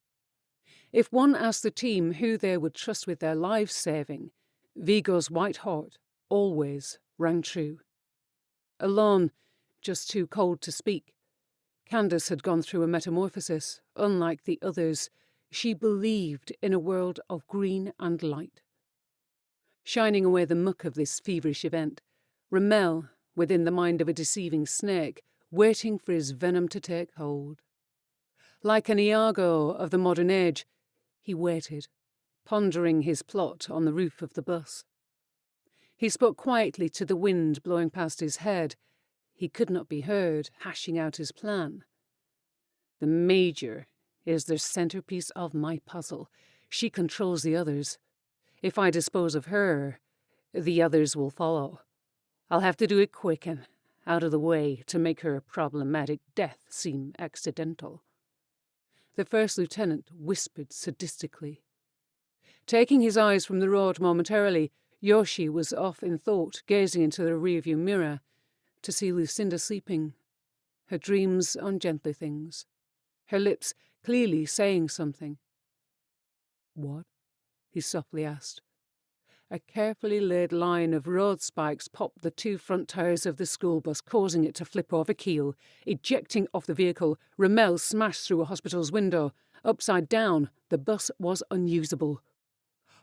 If one asked the team who they would trust with their lives saving, Vigo's white heart always rang true. Alone, just too cold to speak, Candace had gone through a metamorphosis. Unlike the others, she believed in a world of green and light. Shining away the muck of this feverish event, Ramel, within the mind of a deceiving snake, waiting for his venom to take hold. Like an Iago of the modern age, he waited, pondering his plot on the roof of the bus. He spoke quietly to the wind blowing past his head. He could not be heard, hashing out his plan. The Major is the centerpiece of my puzzle. She controls the others. If I dispose of her, the others will follow. I'll have to do it quick and out of the way to make her problematic death seem accidental. The first lieutenant whispered sadistically. Taking his eyes from the road momentarily, Yoshi was off in thought, gazing into the rearview mirror to see Lucinda sleeping, her dreams on gentler things, her lips clearly saying something. What? He softly asked. A carefully laid line of road spikes popped the 2 front tires of the school bus, causing it to flip over keel. Ejecting off the vehicle, Ramel smashed through a hospital's window. Upside down, the bus was unusable.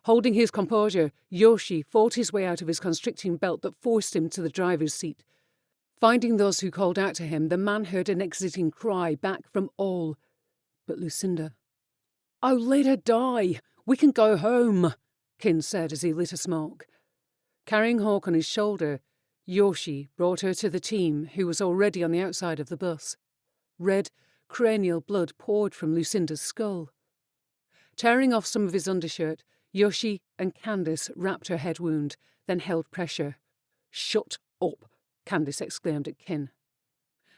Holding his composure, Yoshi fought his way out of his constricting belt that forced him to the driver's seat. Finding those who called out to him, the man heard an exiting cry back from all but Lucinda. "Oh, let her die! We can go home," Kin said as he lit a smoke. Carrying Hawk on his shoulder, Yoshi brought her to the team, who was already on the outside of the bus. Red, cranial blood poured from Lucinda's skull. Tearing off some of his undershirt, Yoshi and Candace wrapped her head wound, then held pressure. "Shut up," Candace exclaimed at Kin.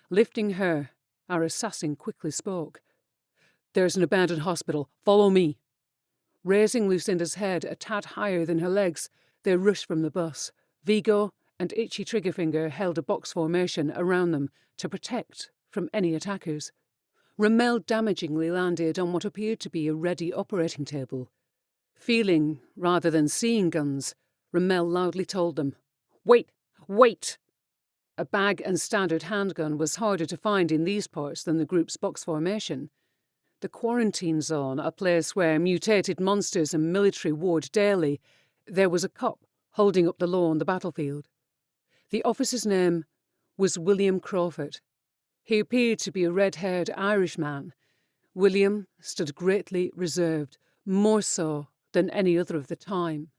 Lifting her, our assassin quickly spoke. "There's an abandoned hospital. Follow me." Raising Lucinda's head a tad higher than her legs, they rushed from the bus. Vigo and Itchy Triggerfinger held a box formation around them to protect from any attackers. Ramel damagingly landed on what appeared to be a ready operating table. Feeling, rather than seeing guns, Ramel loudly told them, "Wait! Wait!" A bag and standard handgun was harder to find in these parts than the group's box formation. The quarantine zone, a place where mutated monsters and military warred daily, there was a cop holding up the law on the battlefield. The officer's name was William Crawford. He appeared to be a red-haired Irishman. William stood greatly reserved, more so than any other of the time.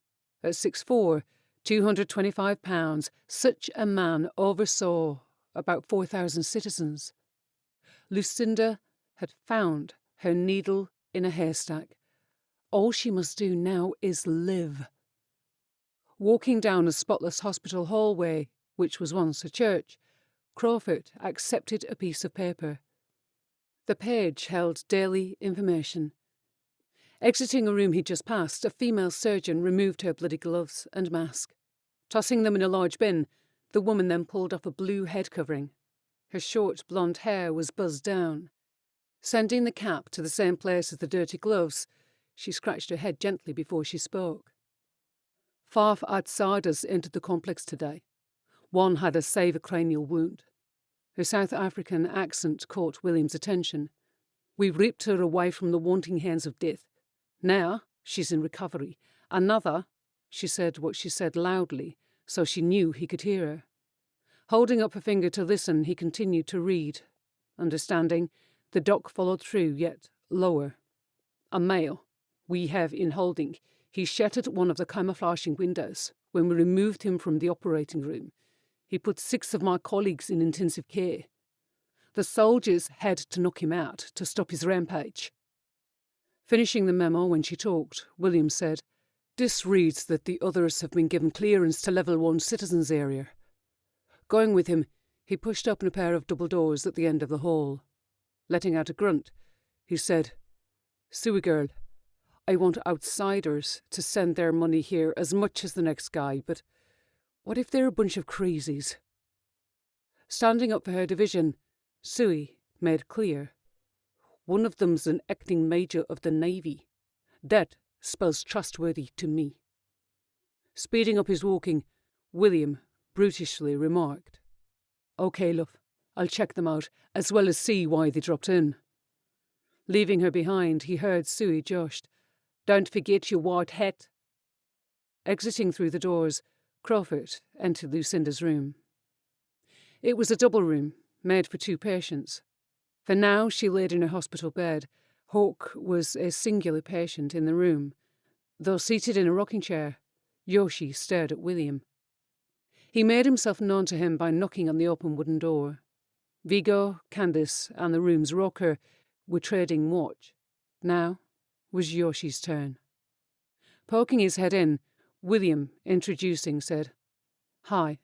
At 6'4", 225 pounds, such a man oversaw about 4,000 citizens. Lucinda had found her needle in a haystack. All she must do now is live. Walking down a spotless hospital hallway, which was once a church, Crawford accepted a piece of paper. The page held daily information. Exiting a room he'd just passed, a female surgeon removed her bloody gloves and mask. Tossing them in a large bin, the woman then pulled off a blue head covering. Her short blonde hair was buzzed down. Sending the cap to the same place as the dirty gloves, she scratched her head gently before she spoke. 5 outsiders entered the complex today. One had a severe cranial wound. Her South African accent caught William's attention. "We ripped her away from the wanting hands of death. Now she's in recovery. Another," she said what she said loudly, so she knew he could hear her. Holding up a finger to listen, he continued to read. Understanding, the doc followed through, yet lower. "A male we have in holding. He shattered one of the camouflaging windows. When we removed him from the operating room, he put 6 of my colleagues in intensive care. The soldiers had to knock him out to stop his rampage." Finishing the memo when she talked, William said, "This reads that the others have been given clearance to level 1 citizens area." Going with him, he pushed open a pair of double doors at the end of the hall. Letting out a grunt, he said, "Suey girl, I want outsiders to send their money here as much as the next guy, but what if they're a bunch of crazies?" Standing up for her division, Suey made clear, "One of them's an acting major of the Navy. That spells trustworthy to me." Speeding up his walking, William brutishly remarked, "OK, love, I'll check them out, as well as see why they dropped in." Leaving her behind, he heard Suey joshed, "Don't forget your white hat." Exiting through the doors, Crawford entered Lucinda's room. It was a double room, made for 2 patients. For now she laid in her hospital bed. Hawk was a singular patient in the room. Though seated in a rocking chair, Yoshi stared at William. He made himself known to him by knocking on the open wooden door. Vigo, Candace, and the room's rocker were trading watch. Now was Yoshi's turn. Poking his head in, William, introducing, said, "Hi."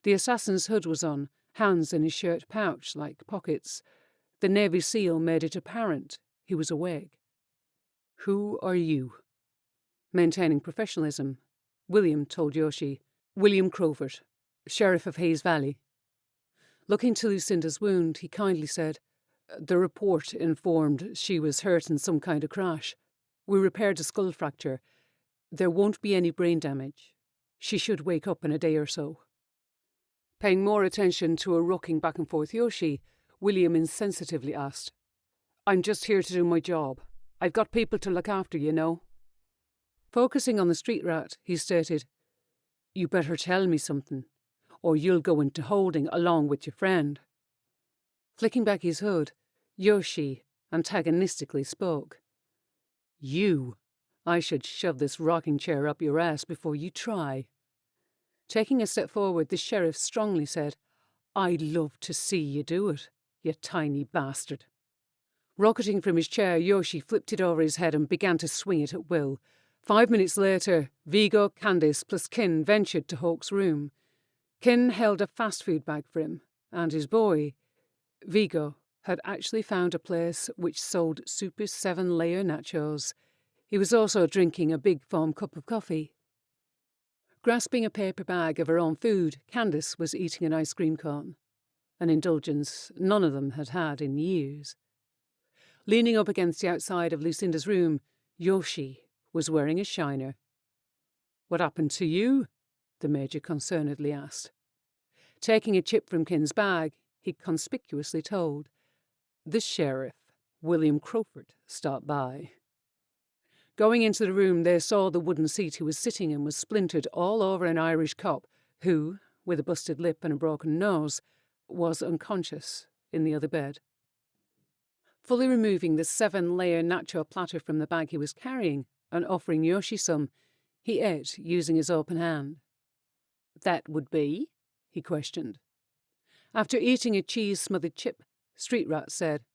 The assassin's hood was on, hands in his shirt pouch like pockets. The Navy SEAL made it apparent he was awake. "Who are you?" Maintaining professionalism, William told Yoshi, "William Crawford, Sheriff of Hayes Valley." Looking to Lucinda's wound, he kindly said, "The report informed she was hurt in some kind of crash. We repaired a skull fracture. There won't be any brain damage. She should wake up in a day or so." Paying more attention to a rocking back and forth Yoshi, William insensitively asked, "I'm just here to do my job. I've got people to look after, you know." Focusing on the street rat, he stated, "You better tell me something, or you'll go into holding along with your friend." Flicking back his hood, Yoshi antagonistically spoke, "You, I should shove this rocking chair up your ass before you try." Taking a step forward, the sheriff strongly said, "I'd love to see you do it, you tiny bastard." Rocketing from his chair, Yoshi flipped it over his head and began to swing it at will. 5 minutes later, Vigo, Candice plus Kin ventured to Hawk's room. Kin held a fast food bag for him, and his boy, Vigo, had actually found a place which sold super 7-layer nachos. He was also drinking a big foam cup of coffee. Grasping a paper bag of her own food, Candice was eating an ice cream cone, an indulgence none of them had had in years. Leaning up against the outside of Lucinda's room, Yoshi was wearing a shiner. "What happened to you?" the Major concernedly asked. Taking a chip from Kin's bag, he conspicuously told, "The Sheriff, William Crowford, stopped by." Going into the room, they saw the wooden seat he was sitting in was splintered all over an Irish cop who, with a busted lip and a broken nose, was unconscious in the other bed. Fully removing the 7-layer nacho platter from the bag he was carrying and offering Yoshi some, he ate using his open hand. "That would be?" he questioned. After eating a cheese-smothered chip, Street Rat said,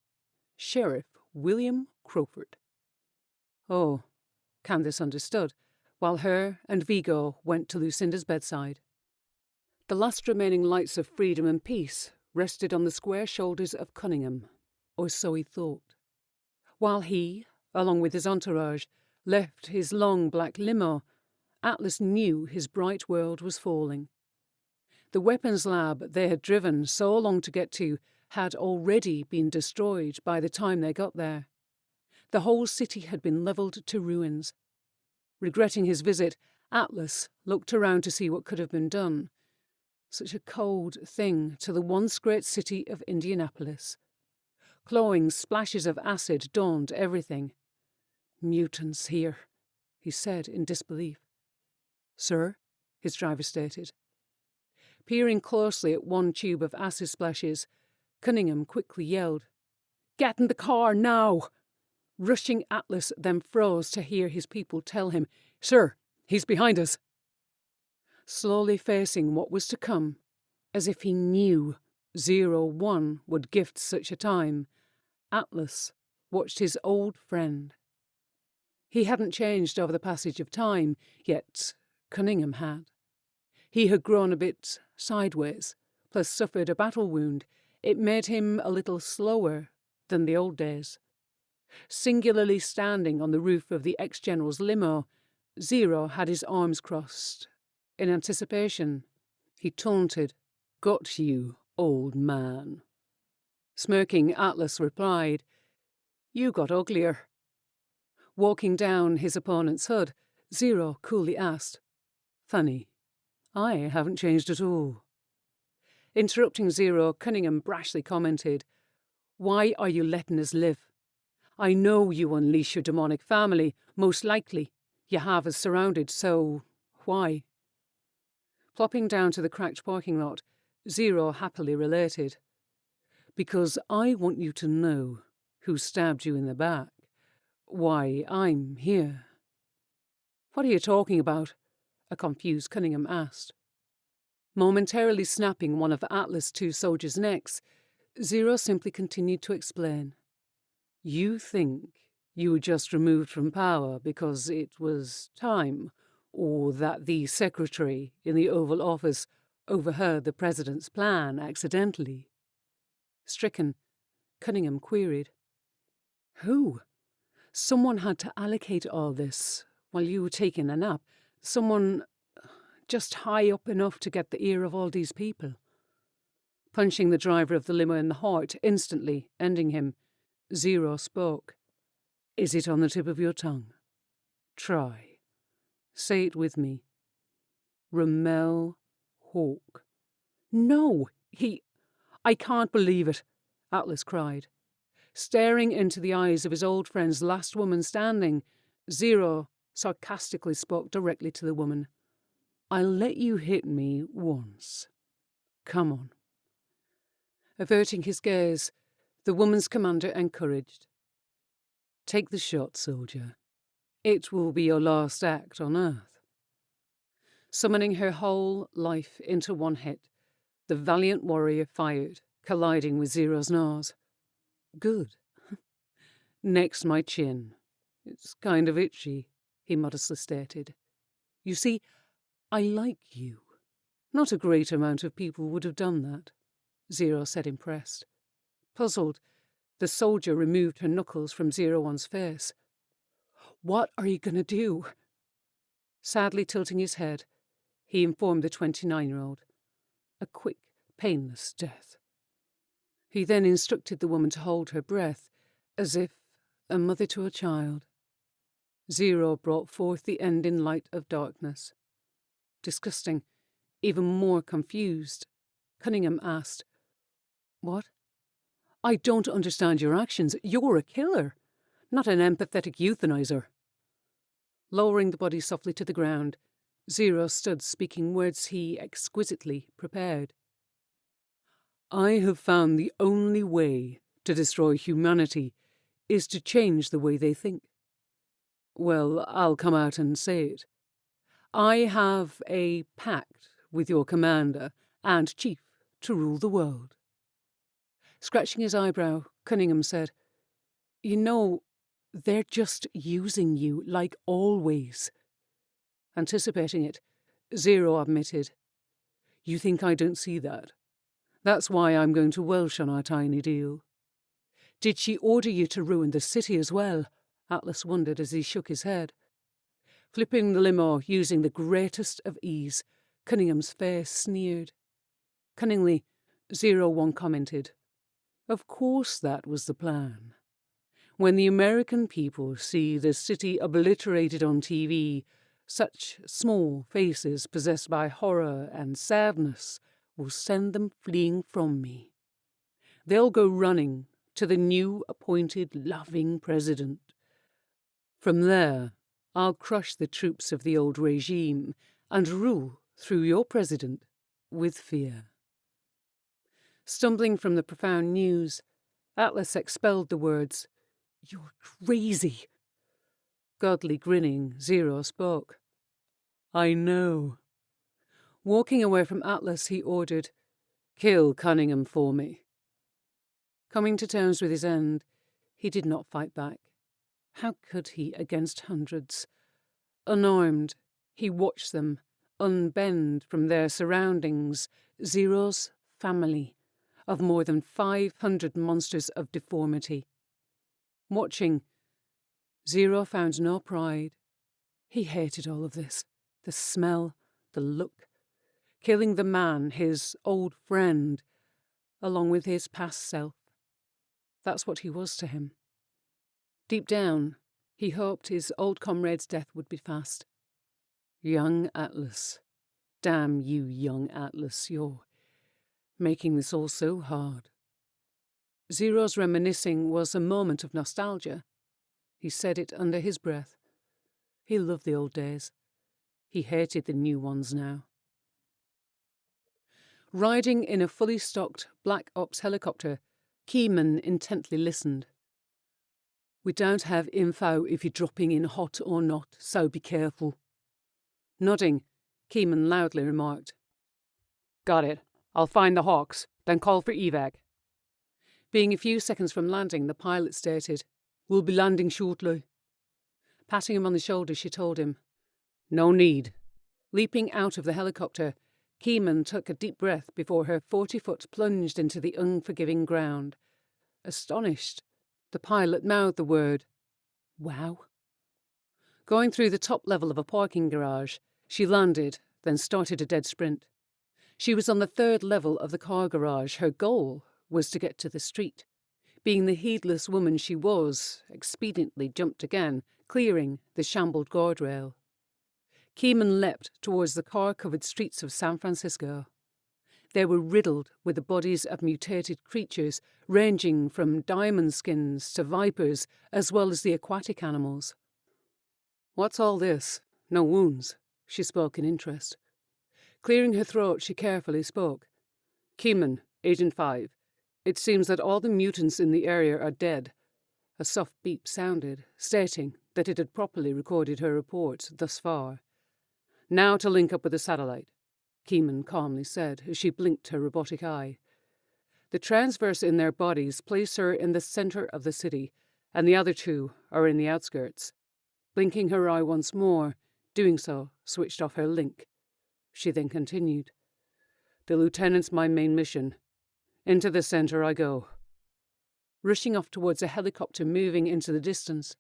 "Sheriff William Crowford." Oh, Candice understood, while her and Vigo went to Lucinda's bedside. The last remaining lights of freedom and peace rested on the square shoulders of Cunningham, or so he thought. While he, along with his entourage, left his long black limo, Atlas knew his bright world was falling. The weapons lab they had driven so long to get to had already been destroyed by the time they got there. The whole city had been levelled to ruins. Regretting his visit, Atlas looked around to see what could have been done. Such a cold thing to the once great city of Indianapolis. Clawing splashes of acid dawned everything. "Mutants here," he said in disbelief. "Sir?" his driver stated. Peering closely at one tube of acid splashes, Cunningham quickly yelled, "Get in the car now!" Rushing Atlas then froze to hear his people tell him, "Sir, he's behind us." Slowly facing what was to come, as if he knew 01 would gift such a time, Atlas watched his old friend. He hadn't changed over the passage of time, yet Cunningham had. He had grown a bit sideways, plus suffered a battle wound. It made him a little slower than the old days. Singularly standing on the roof of the ex-general's limo, Zero had his arms crossed. In anticipation, he taunted, "Got you, old man." Smirking, Atlas replied, "You got uglier." Walking down his opponent's hood, Zero coolly asked, "Funny, I haven't changed at all." Interrupting Zero, Cunningham brashly commented, "Why are you letting us live? I know you unleash your demonic family. Most likely, you have us surrounded, so why?" Plopping down to the cracked parking lot, Zero happily related, "Because I want you to know who stabbed you in the back. Why I'm here." "What are you talking about?" a confused Cunningham asked. Momentarily snapping one of Atlas' two soldiers' necks, Zero simply continued to explain. "You think you were just removed from power because it was time, or that the secretary in the Oval Office overheard the president's plan accidentally?" Stricken, Cunningham queried, "Who? Someone had to allocate all this while you were taking a nap. Someone just high up enough to get the ear of all these people." Punching the driver of the limo in the heart, instantly ending him, Zero spoke. "Is it on the tip of your tongue? Try. Say it with me. Ramel Hawk." "No, I can't believe it," Atlas cried. Staring into the eyes of his old friend's last woman standing, Zero sarcastically spoke directly to the woman. "I'll let you hit me once. Come on." Averting his gaze, the woman's commander encouraged. "Take the shot, soldier. It will be your last act on Earth." Summoning her whole life into one hit, the valiant warrior fired, colliding with Zero's nose. Good. Next my chin. It's kind of itchy, he modestly stated. You see, I like you. Not a great amount of people would have done that, Zero said, impressed. Puzzled, the soldier removed her knuckles from 01's face. What are you going to do? Sadly tilting his head, he informed the 29-year-old. A quick, painless death. He then instructed the woman to hold her breath, as if a mother to a child. Zero brought forth the end in light of darkness. Disgusting, even more confused, Cunningham asked, What? I don't understand your actions. You're a killer, not an empathetic euthanizer. Lowering the body softly to the ground, Zero stood speaking words he exquisitely prepared. I have found the only way to destroy humanity is to change the way they think. Well, I'll come out and say it. I have a pact with your commander and chief to rule the world. Scratching his eyebrow, Cunningham said, You know, they're just using you, like always. Anticipating it, Zero admitted, You think I don't see that? That's why I'm going to Welsh on our tiny deal. Did she order you to ruin the city as well? Atlas wondered as he shook his head. Flipping the limo using the greatest of ease, Cunningham's face sneered. Cunningly, 01 commented, Of course that was the plan. When the American people see the city obliterated on TV, such small faces possessed by horror and sadness will send them fleeing from me. They'll go running to the new appointed loving president. From there, I'll crush the troops of the old regime and rule through your president with fear. Stumbling from the profound news, Atlas expelled the words, You're crazy. Godly grinning, Zero spoke. I know. Walking away from Atlas, he ordered, Kill Cunningham for me. Coming to terms with his end, he did not fight back. How could he against hundreds? Unarmed, he watched them unbend from their surroundings, Zero's family, of more than 500 monsters of deformity. Watching, Zero found no pride. He hated all of this, the smell, the look, killing the man, his old friend, along with his past self. That's what he was to him. Deep down, he hoped his old comrade's death would be fast. Young Atlas. Damn you, young Atlas, you're making this all so hard. Zero's reminiscing was a moment of nostalgia. He said it under his breath. He loved the old days. He hated the new ones now. Riding in a fully stocked Black Ops helicopter, Keyman intently listened. We don't have info if you're dropping in hot or not, so be careful. Nodding, Keyman loudly remarked. Got it. I'll find the Hawks, then call for evac. Being a few seconds from landing, the pilot stated, We'll be landing shortly. Patting him on the shoulder, she told him, No need. Leaping out of the helicopter, Keyman took a deep breath before her 40-foot plunged into the unforgiving ground. Astonished, the pilot mouthed the word, Wow. Going through the top level of a parking garage, she landed, then started a dead sprint. She was on the third level of the car garage. Her goal was to get to the street. Being the heedless woman she was, expediently jumped again, clearing the shambled guardrail. Keyman leapt towards the car-covered streets of San Francisco. They were riddled with the bodies of mutated creatures, ranging from diamond skins to vipers, as well as the aquatic animals. What's all this? No wounds, she spoke in interest. Clearing her throat, she carefully spoke. Keyman, Agent 5. It seems that all the mutants in the area are dead. A soft beep sounded, stating that it had properly recorded her report thus far. Now to link up with the satellite, Keeman calmly said as she blinked her robotic eye. The transverse in their bodies place her in the centre of the city, and the other two are in the outskirts. Blinking her eye once more, doing so switched off her link. She then continued. The lieutenant's my main mission. Into the centre I go. Rushing off towards a helicopter moving into the distance.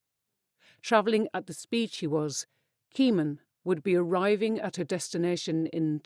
Travelling at the speed she was, Keeman would be arriving at her destination in